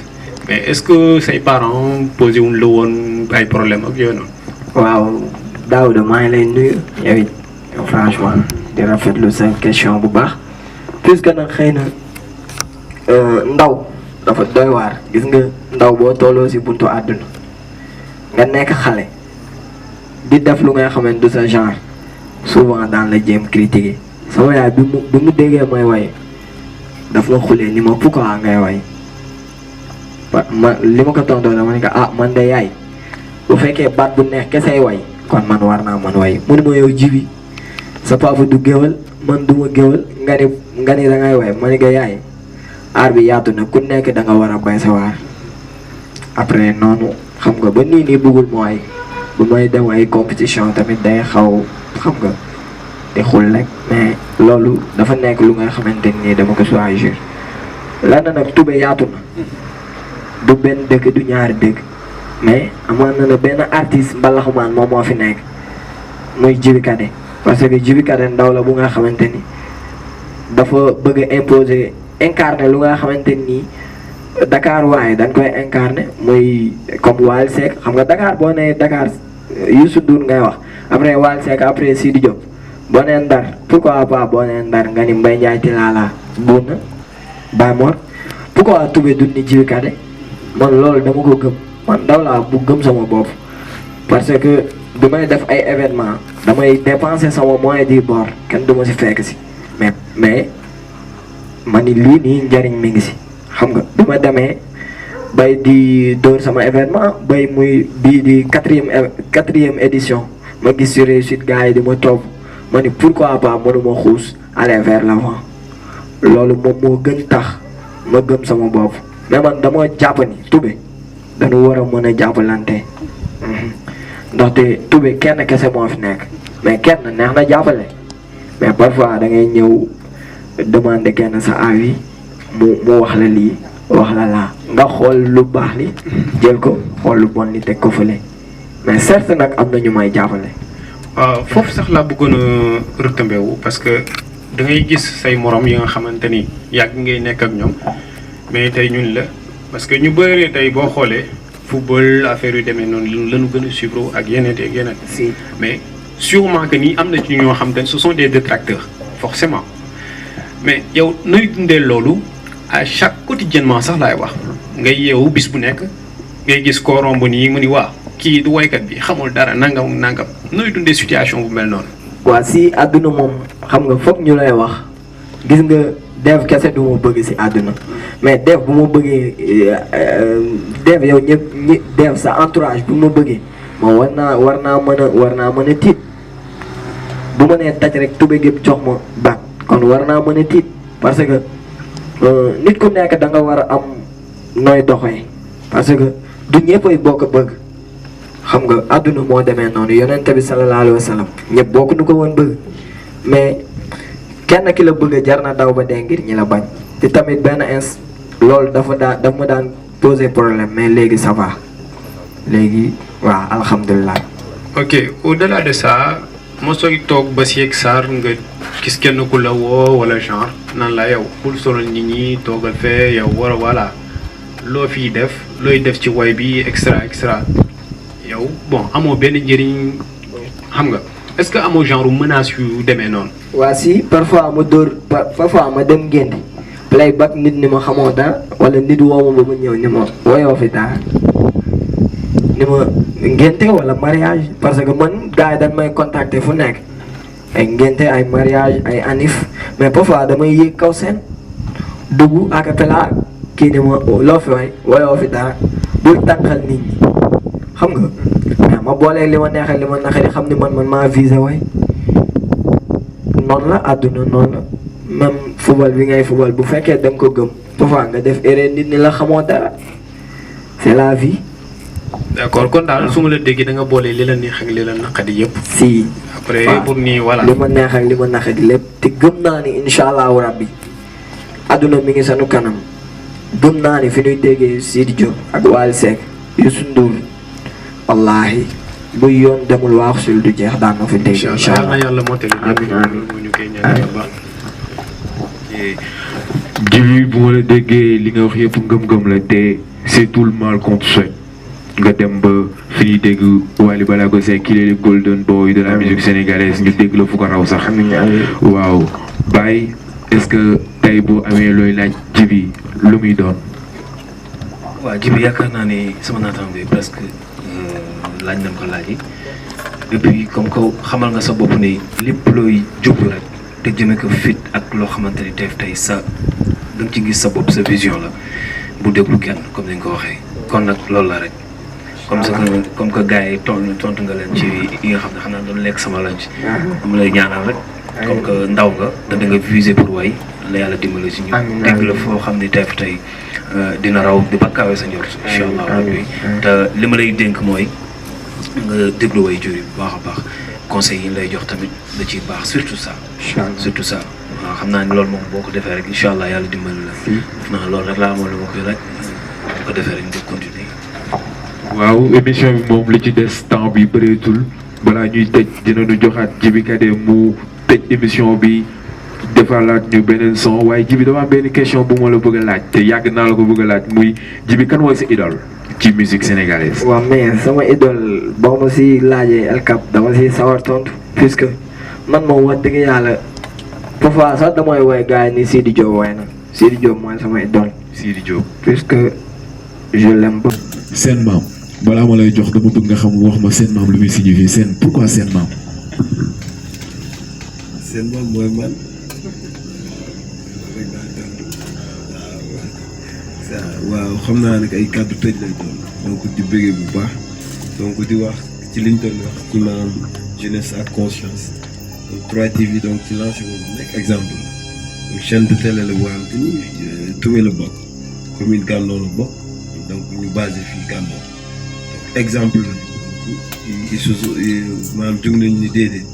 Speaker 4: mais est-ce que say parents posé wuñ la woon ay problème ak yooyu noonu.
Speaker 5: waaw Daouda maa ngi lay nuyu yow it franchement di rafetlu sa question bu baax puisque nag xëy na ndaw dafa doy waar gis nga ndaw boo tolloo si buntu àdduna nga nekk xale di def lu nga xamante du sa genre. souvent daan la jéem critiquer sama yaay bi mu déggee may way daf ma xulee ni ma pourquoi ngay way li ma ko tontoo dama ne ko man de yaay bu fekkee baat bu neex kesey way kon man war naa man way mu ne ma yow Djiby sa papa du géwal man du ma géwal nga ni da ngay way ma ne ko yaay aar bi yaatu na ku nekk da nga war a bay sa waar après noonu xam nga ba nii bëggul ma way bu may dem ay compétition tamit day xaw xam nga di xul rek mais loolu dafa nekk lu nga xamante nii dama ko choisir lan nag Toubé yaatu na du benn dëkk du ñaari dëkk mais amoon na benn artiste mbalaxumaan moom moo fi nekk muy Djiby Kade parce que Djiby Kade ndaw la bu nga xamante ni dafa bëgg a imposer incarner lu nga xamante nii Dakar waaye dañ koy incarner muy comme Wally Seck xam nga Dakar boo nee Dakar Youssou Ndour ngay wax après Wally Seck après Sidi Diop boo nee Ndar pourquoi pas boo nee Ndar nga ni Mbaye Ndiaye Tilala Bouna Baye Mor pourquoi Toubé du ni Djiby Kade man loolu dama ko gëm man ndaw laa bu gëm sama bopp parce que du may def ay événement damay dépenser sama moyen di bor kenn du ma si fekk si mais ma ni lii nii njariñ mi ngi si xam nga bi ma demee bay di dóor sama événement bay muy bii di quatrième édition ma gis si réussite gars yi di ma topp ma ni pourquoi pas mënuma xuus aller vers l'avant loolu moom moo gën tax ma gëm sama bopp mais man dama jàpp ni Toubé dañu war a mën a jàppalante ndaxte Toubé kenn kese moo fi nekk mais kenn neex na jàppale mais parfois da ngay ñëw demander kenn sa avis mu wax la lii wax la laa nga xool lu baax li jël ko xool lu bon li teg ko fële mais certes nag am na ñu may jàppale.
Speaker 4: waaw foofu sax laa bëggoon a retombé wu parce que da ngay gis say morom yi nga xamante ni yàgg ngay nekk ak ñoom mais tey ñun la parce que ñu bëri tey boo xoolee football affaire yu demee noonu lañu gën a suivre ak yeneen ak yeneen.
Speaker 5: si
Speaker 4: mais sûrement que ni am na ci ñoo xamante ne ce sont des détracteurs forcément mais yow nooy dundee loolu à chaque quotidiennement sax laay wax ngay yeewu bis bu nekk ngay gis koo romb nii mu ni waa kii du woykat bi xamul dara nangam nooy dundee situation bu mel noonu.
Speaker 5: waa si àdduna moom xam nga foog ñu lay wax gis nga Dev kese du ma bëgg si àdduna mais Dev bu ma bëggee Dev yow ñëpp Dev sa entourage bu ma bëggee moom war naa mën a tiit bu ma nee daj rek Toubé gépp jox ma baat kon war naa mën a tiit parce que nit ku nekk da nga war a am nooy doxee parce que du ñëppay bokk bëgg xam nga àdduna moo demee noonu yonent bi sallallahu alayhi wa sallam ñëpp bokk nu ko woon bëgg mais kenn ki la bëgg jar na daw ba dee ngir ñi la bañ te tamit benn loolu dafa ma daan poser problème mais léegi ça va léegi waaw alhamdulilah.
Speaker 4: ok au-delà de ça mosooy toog ba si yegg Sarr nga gis kenn ku la woo wala genre nan la yow bul solal nit ñi toogal fee yow war a voilà loo fiy def looy def ci woy bi extra yow bon amoo benn njëriñ xam nga est-ce que amoo genre menace yu demee noonu.
Speaker 5: waa si parfois ma dem ngénte playback nit ni ma xamoo dara wala nit woo ma ba ma ñëw ni ma woyoo fi dara ni ma ngénte wala mariage parce que man gars yi dañ may contacter fu nekk ay ngénte ay mariage ay anif mais parfois damay yéeg kaw seen dugg a cappella kii ni ma loo fi way woyoo fi dara bul tànqal nit ñi xam nga mais ma booleeg li ma neexee li ma naqari xam ni man maa visé way noonu la àdduna noonu la même football bi ngay football bu fekkee da nga ko gëm parfois nga def erreur nit ñi la xamoo dara c'est la vie.
Speaker 4: d'accord kon daal su ma la déggee da nga boole li la neex ak li la naqari yëpp.
Speaker 5: si
Speaker 4: après pour nii voilà.
Speaker 5: li ma neex ak li ma naqari lépp te gëm naa ni incha allahu rabbi àdduna mi ngi sanu kanam gëm naa ni fi ñuy déggee Sidi Diop ak Wally Seck Youssou Ndour wallaahi bu yoon demul waaxul du jeex daan na fi dégg incha allah
Speaker 4: yàlla mottali
Speaker 5: amiin amiin
Speaker 4: ñu koy ñaan ba
Speaker 1: Djiby bu ma la déggee li nga wax yëpp ngëm-ngëm la te c'est tout le mal qu'on te souhaite nga dem ba fi ñuy dégg Wally Ballago Seck kii le golden boy de la musique sénégalaise ñu dégg la fu ko raw sax. waaw Baye est-ce que tey boo amee looy laaj Djiby lu muy doon.
Speaker 3: waaw Djiby yaakaar naa ne sama naataango bi presque laaj nañ ko laaj yi et puis comme que xamal nga sa bopp ne lépp looy jublu rek te jëme ko fit ak loo xamante ni tey sa da nga ci gis sa bopp sa vision la bu déglu kenn comme ni nga ko waxee kon nag loolu la rek comme que gars yi tontu nga leen ci yi nga xam ne xanaa doon lekk sama lunch am lay ñaanal rek comme que ndaw nga da nga viser pour way la yàlla dimbali si ñu dégg la foo xam ne tey dina raw di ba kawe sa njort incha allah rabbi te li ma lay dénk mooy nga déglu way jur yi bu baax a baax conseils yi lay jox tamit da ciy baax surtout ça waaw xam naa ni loolu moom boo ko defee rek incha allah yàlla dimbali la def naa loolu rek laa amoon lu ma koy rek bu ko defee rek ñu continuer
Speaker 1: waaw émission bi moom li ci des temps bi bëreetul balaa ñuy tëj dinañu joxaat Djiby Kade mu tëj émission bi defalaat ñu beneen son waaye Djiby dama am benn question bu ma la bëgg a laaj te yàgg naa la ko bëgg a laaj muy Djiby kan mooy sa idole ci musique sénégalaise.
Speaker 5: waaw mais sama idole boo ma si laajee El Cap dama si sawar tontu puisque man moom wax dëgg yàlla parfois sax damay woy gars yi ni Sidi Diop woy na Sidi Diop mooy sama idole.
Speaker 1: Sidi Diop.
Speaker 5: puisque je l'aime pas.
Speaker 1: seen maam balaa ma lay jox dama bëgg nga xam wax ma seen maam lu muy signifier seen pourquoi seen maam.
Speaker 2: seen maam mooy man waaw xam naa nag ay kàddu tëj lay doon donc di bëggee bu baax donc di wax ci liñ doon wax ci maanaam jeunesse ak conscience donc 3TV donc ci lancé boobu nekk exemple donc chaîne de télé la boo xam te ni Toubé la bokk commune Gandon la bokk donc ñu basé fii Gandon donc exemple la donc i susu maanaam jug nañ ni déedéet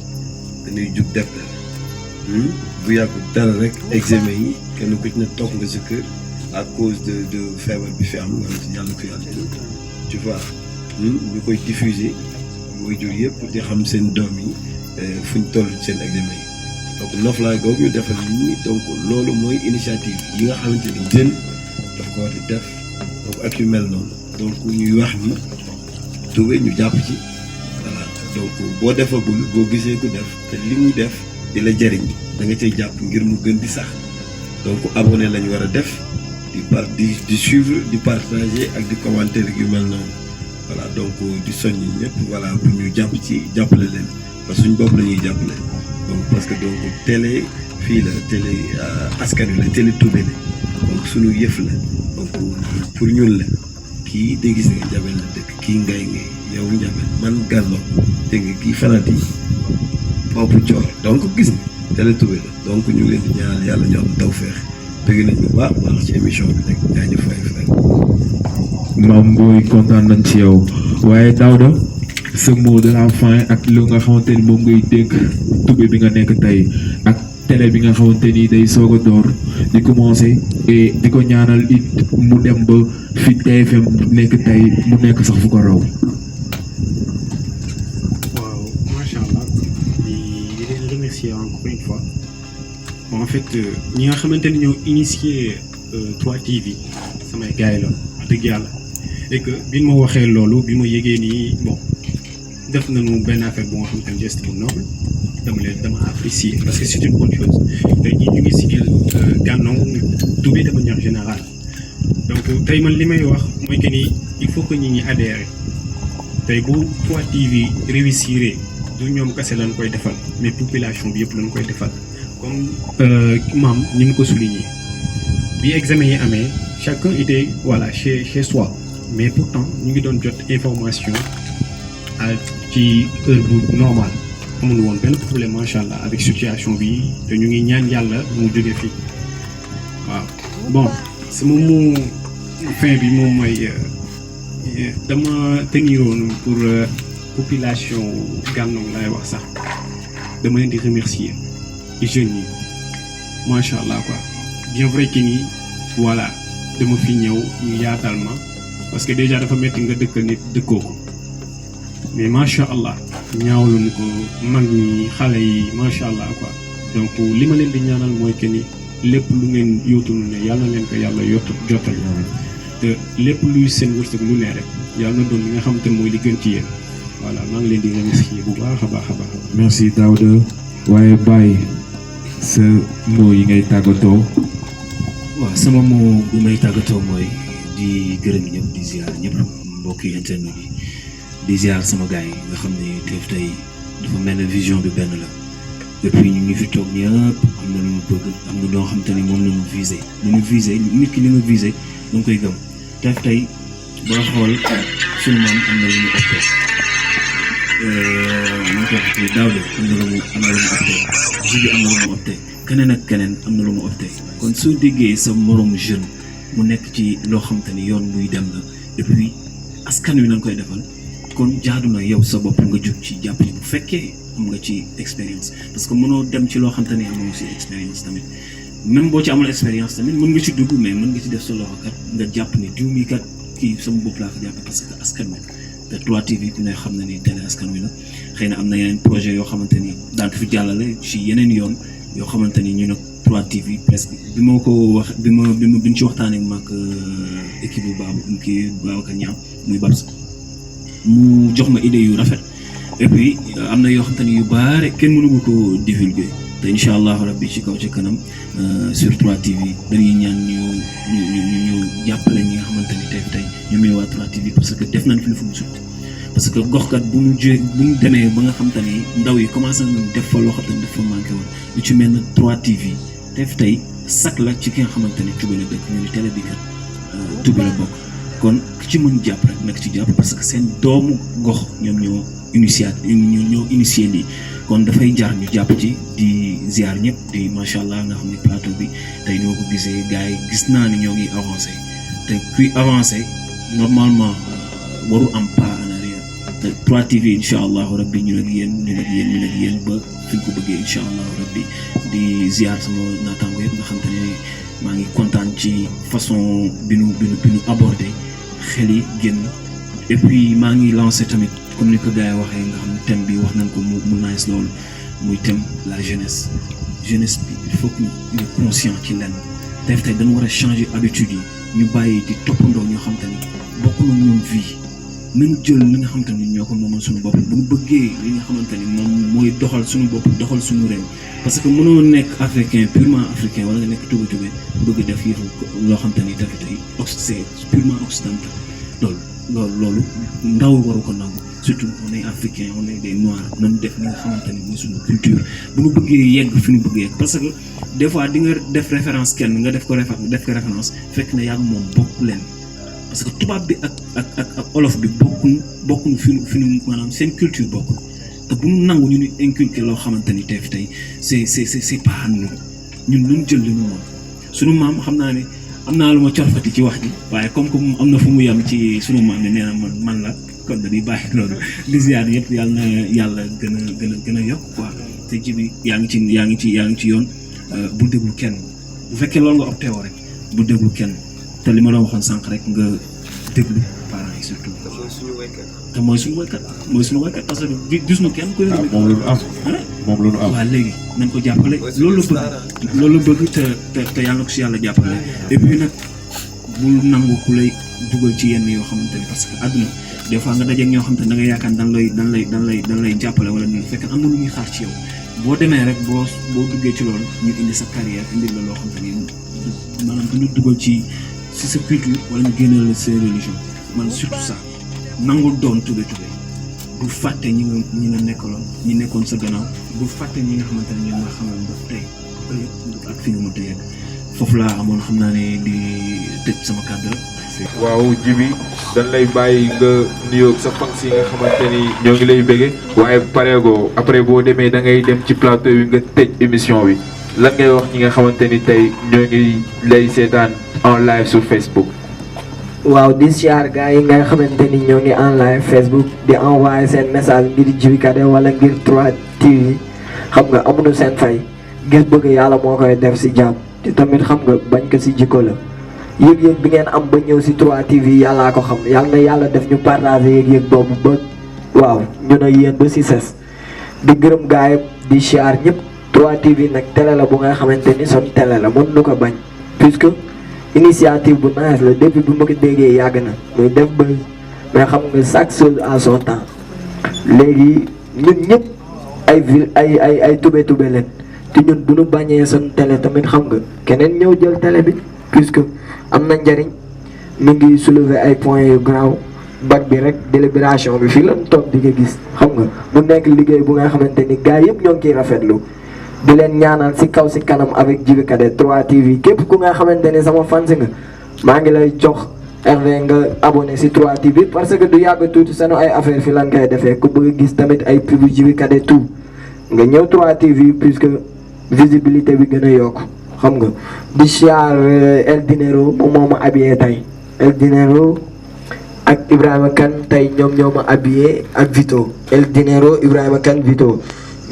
Speaker 2: dañuy jug def dara bu yàggul dara rek examen yi kenn ku ci ne toog nga sa kër à cause de feebar bi fi am nga xam yàlla ko yàlla tu vois ñu koy diffuser mooy jur yëpp di xam seen doom yi fu ñu toll seen examen yi donc noflaay googu ñu defal nit ñi donc loolu mooy initiative yi nga xamante ni jeune daf ko war di def donc ak yu mel noonu donc ñuy wax ni Toubé ñu jàpp ci voilà donc boo defagul boo gisee ku def te li muy def di la jëriñ da nga cay jàpp ngir mu gën di sax donc abonné lañu war a def di suivre di partager ak di commenter yu mel noonu voilà donc di soññ ñëpp voilà pour ñu jàpp ci jàppale leen parce que suñ bopp la ñuy jàppale donc parce que donc télé fii la télé askan wi la télé Toubé la donc suñu yëf la donc pour ñun la kii dégg gis nga Njabel la dëkk kii ngay yow Njabel man Gandon dégg nga kii fanati bopp coor donc gis nga télé Toubé la donc ñu leen di ñaanal yàlla ñu am tawfeex bëgg nañ bu baax wax ci émission bi rek jaajëf fay frère.
Speaker 1: maam booy kontaan nañ ci yow waaye Daouda ce mot de la fin ak lu nga xamante ni moom ngay dégg Toubé bi nga nekk tey ak télé bi nga xamante ni day soog a door di commencer et di ko ñaanal it mu dem ba fi TFM nekk tey mu nekk sax fu ko raw.
Speaker 4: waaw macha allah di leen remercier encore une fois. Bon, en fait ñi nga xamante ni ñoo initié 3TV samay gars yi la wax dëgg yàlla et que bi ma waxee loolu bi ma yëgee nii bon def nañu benn affaire bu nga xamante ni geste bu noble dama apprécier parce que c'est une bonne chose tey jii ñu ngi sigil Gandon Toubé de manière générale donc tey man li may wax mooy que ni il faut que ñi adhérer tey bu 3TV réussir du ñoom kese lañ koy defal mais population bi yëpp lañ koy defal. Comme maam ni mu ko souligné bi examen yi amee chacun était voilà chez soi mais pourtant ñu ngi doon jot information ci heure bu normal amul woon benn problème macha allah avec situation bi te ñu ngi ñaan yàlla mu jóge fii waaw bon sama mu fin bi moom mooy dama teniroon pour population Gandon lay wax sax dama leen di remercier jeunes yi macha allah quoi bien vrai que ni voilà dama fi ñëw ñu yaatal ma parce que déjà dafa metti nga dëkkal nit dëkkoo ko mais macha allah ñaawlu ni ko mag ñi xale yi macha allah quoi donc li ma leen di ñaanal mooy que ni lépp lu ngeen yóotul ne yàlla leen ko yàlla yottu jotal te lépp luy seen wërsëg lu ne rek yàlla na doon li nga xam te mooy li gën ci yéen voilà maa ngi leen di remercier bu baax a baax a baax.
Speaker 1: merci Daouda waaye Baye sa mot yi ngay tàggatoo.
Speaker 3: waaw sama mot bu may tàggatoo mooy di gërëm ñëpp di ziar ñëpp mbokki internet yi di ziar sama gars yi nga xam ne tey dafa mel ne vision bi benn la depuis ñu ngi fi toog ñëpp am na lu mu bëgg am na loo xam te ni moom la mu visé lu mu visé nit ki li nga visé da nga koy gëm tey boo xool suñu maam am na lu mu opté ñu ko waxee Daouda am na lu mu opté Jibi am na lu mu opté keneen ak keneen am na lu mu opté kon soo déggee sa moroom jeune mu nekk ci loo xam te ni yoon buy dem la et puis askan wi nañ koy defal kon jaadu na yow sa bopp nga jug ci jàpp ci bu fekkee am nga ci expérience parce que mënoo dem ci loo xam te ni amoo si expérience tamit même boo ci amul expérience tamit mën nga ci dugg mais mën nga ci def sa loxo kat nga jàpp ni diw mi kat kii sama bopp laa ko jàppe parce que askan wi te 3TV ku ne xam na ni télé askan wi la xëy na am na yeneen projet yoo xamante ni daan ko fi jàllale ci yeneen yoon yoo xamante ni ñu ne 3TV presque bi ma ko wax bi ñu ci waxtaanee ak équipe bu Babacar Niang muy Babs mu jox ma idée yu rafet et puis am na yoo xamante ni yu baare kenn mënu ko divulguer te incha allahu rabbi ci kaw ci kanam sur 3TV dañuy ñaan ñu jàppale ñi nga xamante ni tey ñoom ñooy waa 3TV parce que def nañ fi lu fu mu sut parce que goxkat bu ñu demee ba nga xamante ni ndaw yi commencé nañ def fa loo xam ne dafa manqué woon lu ci mel ne 3TV tey sac la ci ki nga xamante ni Toubé la dëkk ñu ni télé bi kat Toubé la bokk kon ku ci mën jàpp rek nag ci jàpp parce que seen doomu gox ñoom ñoo initié lii kon dafay jaar ñu jàpp ci di ziar ñëpp di macha allah nga xam ne plateau bi tey ñoo ko gisee gars yi gis naa ni ñoo ngi avancé te kuy avancé normalement waru am pas en arrière te 3TV incha allahu rabbi ñu nag yéen ba fi ñu ko bëggee incha allahu rabbi di ziar sama naataango yëpp nga xam te ne maa ngi kontaan ci façon bi nu abordé xel yi génn et puis maa ngi lancé tamit comme ni ko gars yi waxee nga xam ne thème bi wax nañ ko mu nice loolu muy thème la jeunesse bi il faut que ñu conscient ci lenn tey dañu war a changer habitude yi ñu bàyyi di toppandoo ñoo xam te ni bokk na ñoom vie nañ jël li nga xamante ni ñoo ko moomal suñu bopp bu ñu bëggee li nga xamante ni moom mooy doxal suñu bopp doxal suñu réew parce que mënoo nekk africain purement africain wala nga nekk Toubé bëgg def yëfu loo xamante ni tey c'est purement occidental loolu ndaw waru ko nangu surtout on est africain on est des noirs nañu def li nga xamante ni mooy suñu culture bu ñu bëggee yegg fi ñu bëggee yegg parce que des fois di nga def référence kenn nga def ko référence fekk na yàgg moom bokk leen parce que tubaab bi ak olof bi bokkuñu fi ñu maanaam seen culture bokkul te bu ñu nangu ñu ni inculquer loo xamante ni tey c'est pas ñun luñ jël li ñu moom suñu maam xam naa ne am naa lu ma corfati ci wax ji waaye comme que am na fu mu yem ci sunu maam ne nee na man la kon dañuy bàyyi loolu di ziar yëpp yàlla na yàlla gën a yokk quoi te ji bi yaa ngi ci yoon bul déglu kenn bu fekkee loolu nga opté woo rek bul déglu kenn te li ma doon waxoon sànq rek nga déglu parents yi surtout. te mooy suñu waykat parce que gis nu kenn ku ne.
Speaker 1: moom la ñu am moom la ñu am.
Speaker 3: waaw léegi nañ ko jàppale loolu la bëgg te yàlla na ko si yàlla jàppale et puis nag bul nangu ku lay dugal ci yenn yoo xamante ne parce que àdduna des fois nga dajeeg ñoo xamante ne da nga yaakaar dan lay jàppale wala nii fekk am na lu ñuy xaar ci yow boo demee rek boo duggee ci loolu ñu indi sa carrière indi la loo xamante ni maanaam du ñu dugal ci sa culture wala ñu génneel la sa religion man surtout ça. nangul doon Toubé bu fàtte ñi nga nekkaloon ñi nekkoon sa gannaaw bu fàtte ñi nga xamante ne ñoom nga xamal ba tey ak fi nga mënta yegg foofu laa amoon xam naa ne di tëj sama kàddu rek.
Speaker 1: waaw Djiby dañ lay bàyyi nga nuyoog sa fans yi nga xamante ni ñoo ngi lay bëgge waaye pareegoo après boo demee da ngay dem ci plateau bi nga tëj émission bi lan ngay wax ñi nga xamante ni tey ñoo ngi lay seetaan en live sur Facebook.
Speaker 5: waaw di siyaar gars yi nga xamante ni ñoo ngi en live Facebook di envoyer seen message ngir Djiby Kade wala ngir 3TV xam nga amuñu seen fay gis bëgg yàlla moo koy def si jàmm te tamit xam nga bañ ko si jikko la yëg-yëg bi ngeen am ba ñëw si 3TV yàllaa ko xam yàlla na yàlla def ñu partager yëg-yëg boobu ba waaw ñu ne yéen ba si ses di gërëm gars yi di siyaar ñëpp 3TV nag télé la bu nga xamante ni son télé la mën nu ko bañ puisque initiative bu nice la depuis bu ma ko déggee yàgg na muy def ba mais xam nga chaque chose à son temps léegi ñun ñëpp ay Toubé leen te ñun bu ñu bañee seen télé tamit xam nga keneen ñëw jël télé bi puisque am na njariñ mi ngi soulever ay points yu grave bac bi rek délibération bi fii lañ toog di ko gis xam nga mu nekk liggéey bu nga xamante ni gars yëpp ñoo ngi ciy rafetlu di leen ñaanal si kaw si kanam avec Djiby Kade 3TV képp ku nga xamante ni sama fans nga maa ngi lay jox RV nga abonné si 3TV parce que du yàgg tuuti seen ay affaire fi lan koy defee ku bëgg gis tamit ay pub Djiby Kade tout nga ñëw 3TV puisque visibilité bi gën a yokk xam nga di siyaar El Dinero moom moo ma habillé tey El Dinero ak Ibrahima Kane tey ñoom ñoo ma habillé ak Vito El Dinero Ibrahima Kane Vito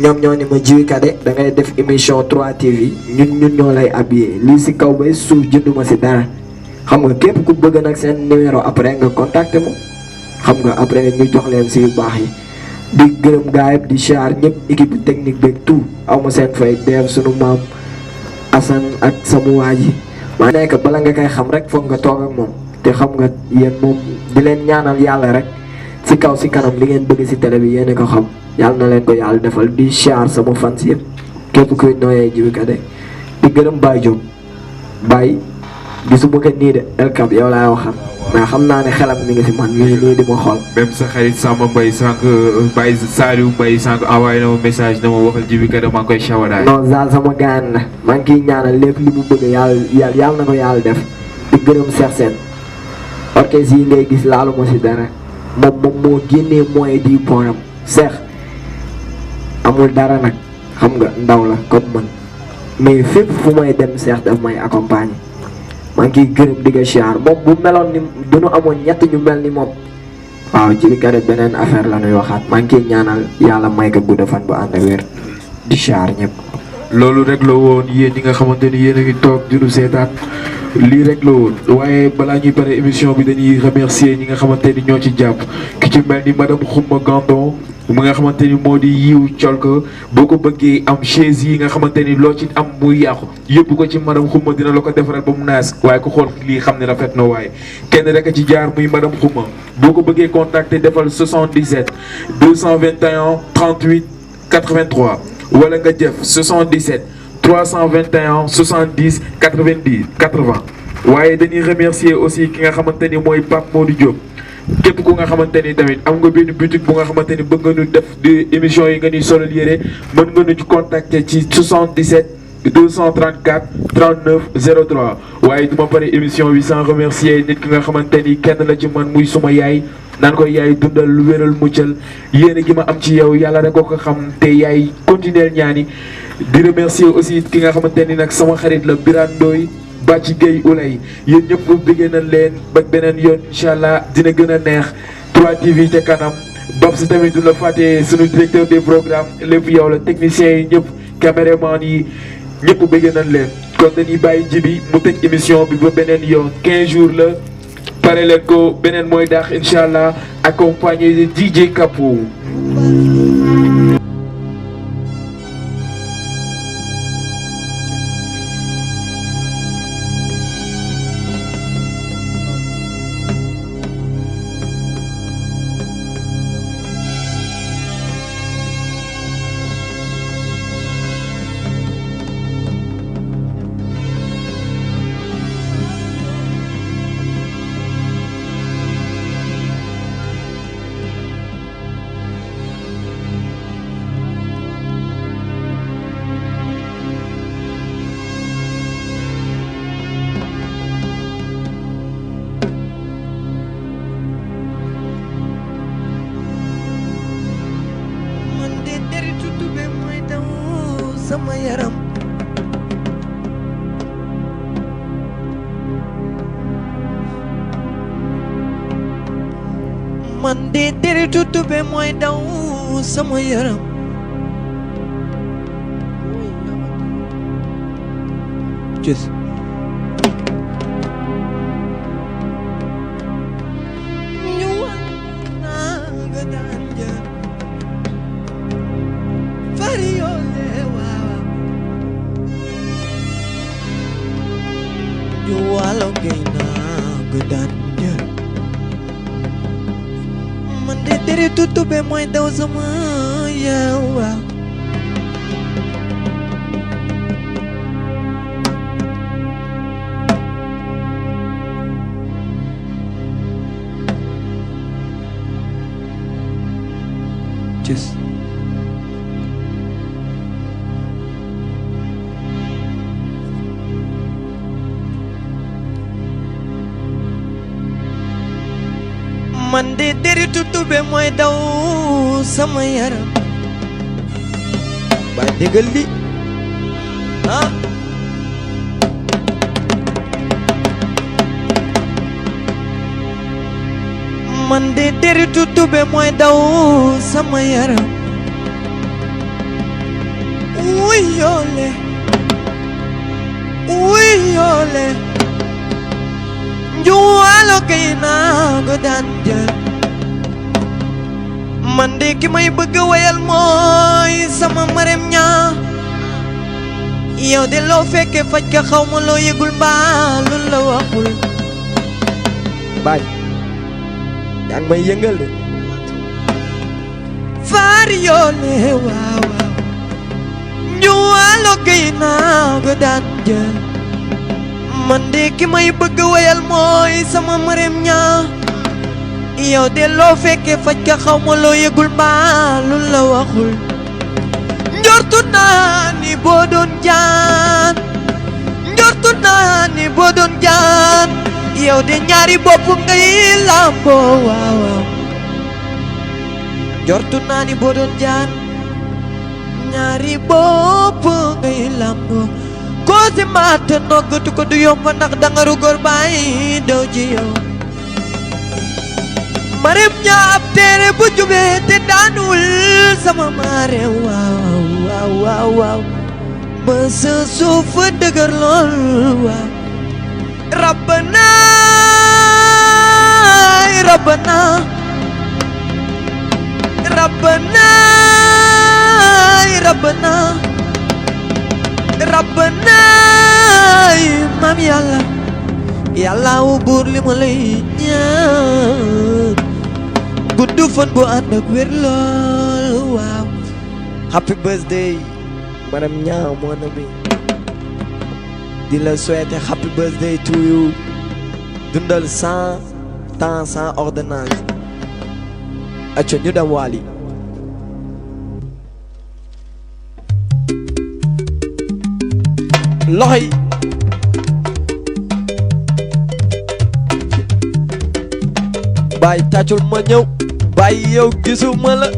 Speaker 5: ñoom ñoo ni ma Djiby Kade da ngay def émission 3TV ñun ñoo lay habillé lii si kaw bay suuf jënduma si dara xam nga képp ku bëgg nag seen numéro après nga contacté ma xam nga après ñu jox leen si yu baax yi di gërëm gaay yi di siyaar ñëpp équipe technique beeg tout aw ma seen fay deer sunu maam Assane ak sama waa ji maa nekk bala nga koy xam rek foog nga toog ak moom te xam nga yéen moom di leen ñaanal yàlla rek si kaw si kanam li ngeen bëgg si télé bi yéen a ko xam yàlla na leen ko yàlla defal di siyaar sama fans yëpp
Speaker 7: képp kuy nooyee Djiby Kade di gërëm Baye Diop Baye gisuma ko nii de El Cap yow laay waxal mais xam naa ne xelam mi ngi si man mi ngi nii di ma xool.
Speaker 1: même sa xarit Samba Mbaye sànq Baye Saliou Mbaye sànq envoyé na ma message na ma waxal Djiby Kade maa ngi koy shawadaay.
Speaker 7: non Zal sama gaan la maa ngi kiy ñaanal lépp li mu bëgg yàlla na ko yàlla def di gërëm Cheikh Sène orchestre yi ngay gis laalu ma si dara moom moo génnee moyen di boram Cheikh amul dara nag xam nga ndaw la comme man mais fépp fu may dem Cheikh daf may accompagner maa ngi kiy gërëm di nga siyaar moom bu meloon ni du ñu amoon ñett ñu mel ni moom waaw Djiby Kade beneen affaire la ñuy waxaat maa ngi kiy ñaanal yàlla may ko gudda fan bu ànd ak wér di siyaar ñëpp.
Speaker 1: loolu rek la woon yéen ñi nga xamante ni yéen a ngi toog di nu seetaan lii rek la woon waaye balaa ñuy pare émission bi dañuy remercier ñi nga xamante ni ñoo ci jàpp ki ci mel ni madame Khouma Gandon mu nga xamante ni moo di yiw colka boo ko bëggee am chaise yi nga xamante ni loo ci am muy yàqu yóbbu ko ci madame Khouma dina la ko defaral ba mu naas waaye ku xool lii xam ne rafet na waaye kenn rek a ci jaar muy madame Khouma boo ko bëggee contacter defal 77 221 38 83 wala nga jëf 77 321 70 90 80 waaye dañuy remercier aussi ki nga xamante ni mooy Pape Modou Diop képp ku nga xamante ni tamit am nga benn boutique bu nga xamante ni bëgg nga ñu def di émission yi nga ñuy solal yére mën nga ñu contacter ci 77 234 39 03 waaye duma pare émission bi sans remercier nit ki nga xamante ni kenn la ci man muy suma yaay naan koy yaay dundal lu wéral muccal yéene gi ma am ci yow yàlla rek ko xam te yaay continuer ñaani di remercier aussi ki nga xamante ni nag sama xarit la Birane Ndoye Bàcci Gueye Oulay yéen ñëpp bëggee nañ leen ba beneen yoon incha allah dina gën a neex 3TV ca kanam Babs tamit du la fàtte sunu directeur des programmes lépp yow la techniciens yi ñëpp caméraman yi ñëpp bëggee nañ leen kon dañuy bàyyi Djiby mu tëj émission bi ba beneen yoon 15 jours la pare leen ko beneen mooy daax incha allah accompagné de DJ Capo.
Speaker 6: sama yaram man de deretu tube mooy daw sama yaram just tutube mooy daw sama yawa just man de deretu tube mooy daw sama yaram ba déggal li ah man de deretu tube mooy daw sama yaram uy yoole njuwaalo kay naa ko daan jël man de ki may bëgg wayal mooy sama marem ñaa yow de loo fekke faj ka xaw ma loo yëgul mbaa lu la waxul baay yaa ngi may yëngal de faar yoole waaw ñu wàllu ginnaaw ga daan jël man de ki may bëgg wayal mooy sama Marème Niang yow de loo fekkee faj ka xaw ma loo yëgul mbaa lu la waxul njortu naa ni boo doon jaan njortu naa ni boo doon jaan yow de ñaari bopp ngay làmboo waaw waaw njortu naa ni boo doon jaan ñaari bopp ngay làmboo koo si maat noggatu ko du yomb ndax dangaru góor bàyyi daw ji yow Marème Niang ab téere bu jubee te daanul sama Marème waaw waaw waaw waaw ba sa suuf dëgër lool waaw rabbana rabbana rabbana rabbana rabbana maam yàlla yàlla wu buur li ma lay ñaan gudd fan bu ànd ak wér lool waaw happy birthday Marème Niang mon ami di la souhaiter happy birthday to you dundal 100 ans sans ordonnance acca ñu dem Wally loxo yi bàyyi tàccul ma ñëw bàyyi yow gisuma la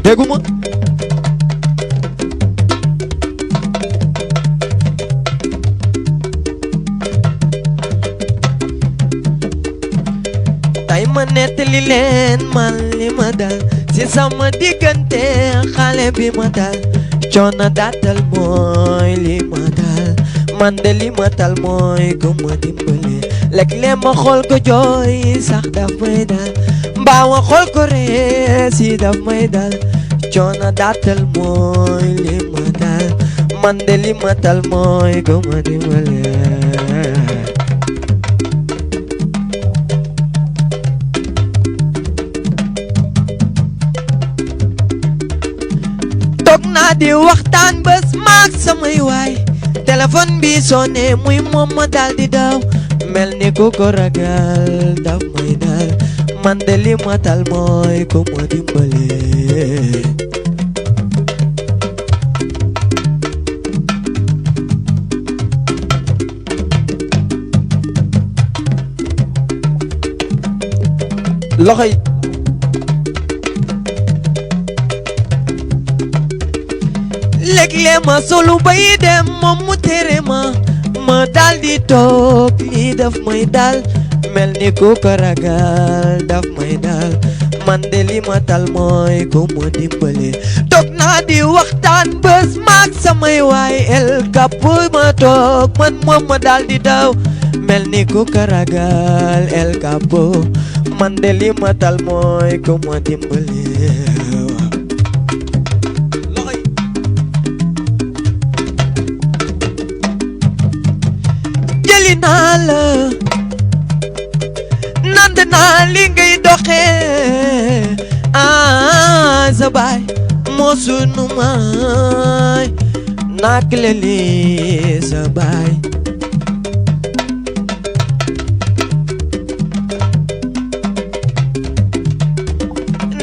Speaker 6: dégguma tay ma nettali leen man li ma dal ci sama diggante xale bi ma dal coono daatal mooy li ma dal man de li ma tal mooy ko ma dimbale léeg-léeg ma xool ko jooy sax daf may dal mbaa ma xool ko ree si daf may dal coono daatal mooy li ma dal man de li ma tal mooy ko ma dimbale toog naa di waxtaan bés maak samay waay téléphone bi sonné muy moom ma dal di daw mel ni ku ko ragal daf may dal man de li ma tal mooy ku ma dimbale loxo yi léeg-léeg ma solu bay dem moom mu tere ma dal di toog lii daf may dal mel ni ku ko ragal daf may dal man de li ma tal mooy ku ma dimbale toog naa di waxtaan bés maak samay waay el kapu ma toog man moom ma dal di daw mel ni ku ko ragal el kapu man de li ma tal mooy ku ma dimbale naa la nand naa li ngay doxee sa baay moo sunu maay nak le li sa baay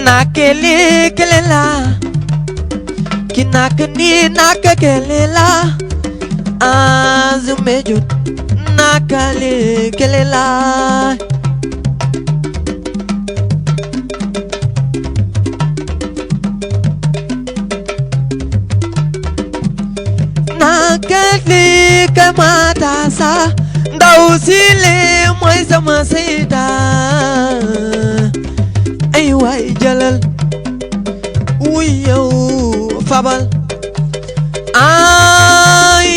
Speaker 6: nakeli kele la ki nak ni nak kele la azumejut nakale kele la nakale kamata sa ndaw si le mooy sama seyda ay waay jalal wuy yow fabal ay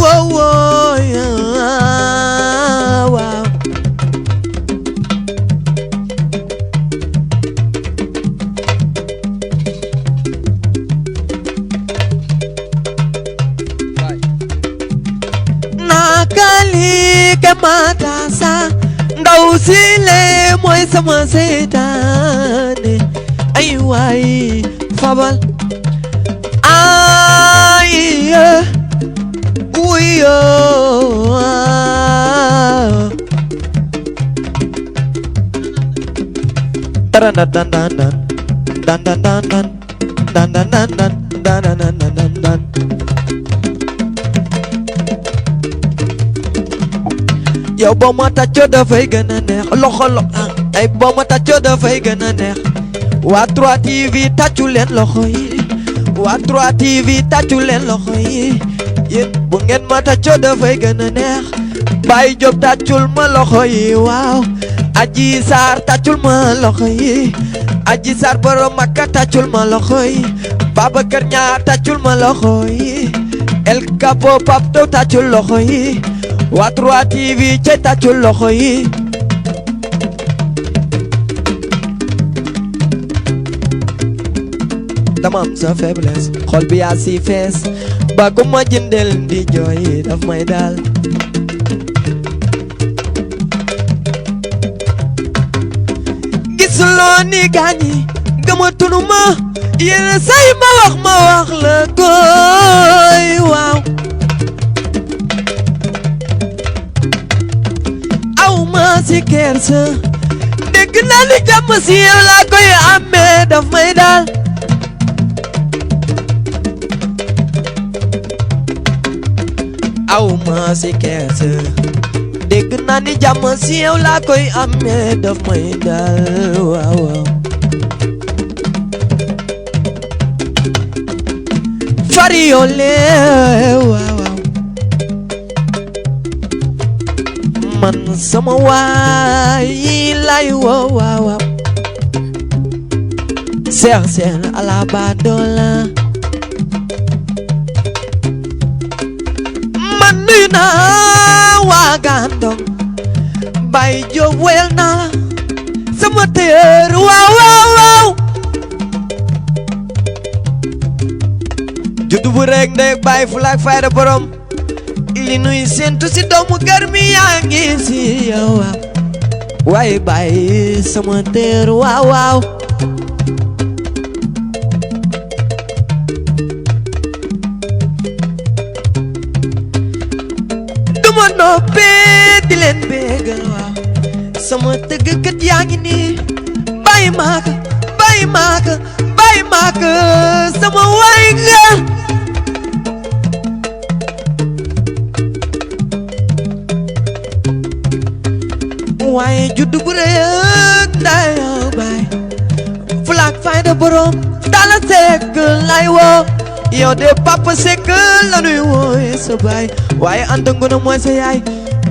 Speaker 6: wow wow wow nakali kamata sa ndaw ndaw si lee mooy sama seytaane ay waay fabal ay wuyo dan dan dan dan dan dan dan dan dan dan dan dan dan dan dan yow boo ma tàccoo dafay gën a neex loxo ay boo ma tàccoo dafay gën a neex waa 3TV tàccu leen loxo yi waa 3TV tàccu leen loxo yi yéen bu ngeen ma tàccoo dafay gën a neex Baye Diop tàccul ma loxo yi waaw Adji Sarr tàccul ma loxo yi Adji Sarr borom Makka tàccul ma loxo yi Babacar Ñaar tàccul ma loxo yi El Capo Pape Taw tàccul loxo yi waa 3TV ca tàccul loxo yi dama am sa faiblesse xol bi yaa si fees ba ku ma jëndel di jooy daf may daal gisuloo ni gaañi gëmatunu ma yéen say ma wax la koy waaw aw ma si kersa dégg naa ni jàmm si yow laa koy amee daf may daal aw ma si kersa dégg naa ni jàmm si yow laa koy amee daf may daal waaw waaw fari yoole waaw waaw man sama waay lay waaw waaw waaw Cheikh Sène Alabadola man nuyu naa waa Gandon Baye Diop wel naa sama téer waaw waaw waaw juddu bu rek ndek Baye Fulaak Fayda borom li nuy sentu si doomu garmi yaa ngi si yow waaye Baye sama téer waaw waaw duma noppee di leen bégal waaw sama tëggkat yaa ngi nii Baye Maaka Baye Maaka Baye Maaka sama waay nga waaye juddu bu rëy ak ndayoo Baye Fulaak Fayda borom Talla Seck lay woo yow de Papa Seck la nuy wooye sa baay waaye Anta Nguna mooy sa yaay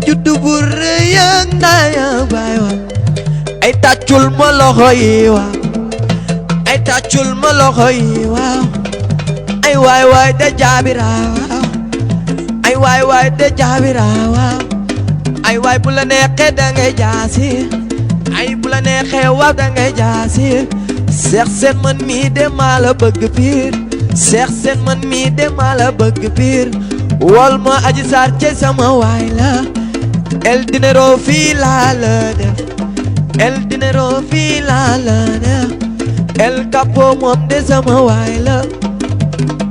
Speaker 6: juddu bu rëy ak ndayoo Baye waaw ay tàccul ma loxo yi waaw ay tàccul ma loxo yi waaw ay waay waay de jaabira waaw ay waay waay de jaabira waaw ay waay bu la neexee da ngay jaasi ay bu la neexee waaw da ngay jaasi Cheikh Sène man mii de maa la bëgg piir Cheikh Sène man mii de maa la bëgg piir wol ma Adji Sarr ci sama waay la El Dinero fii laa la def El Dinero fii laa la def El Capo moom de sama waay la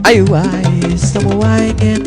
Speaker 6: ay waay sama waay ngeen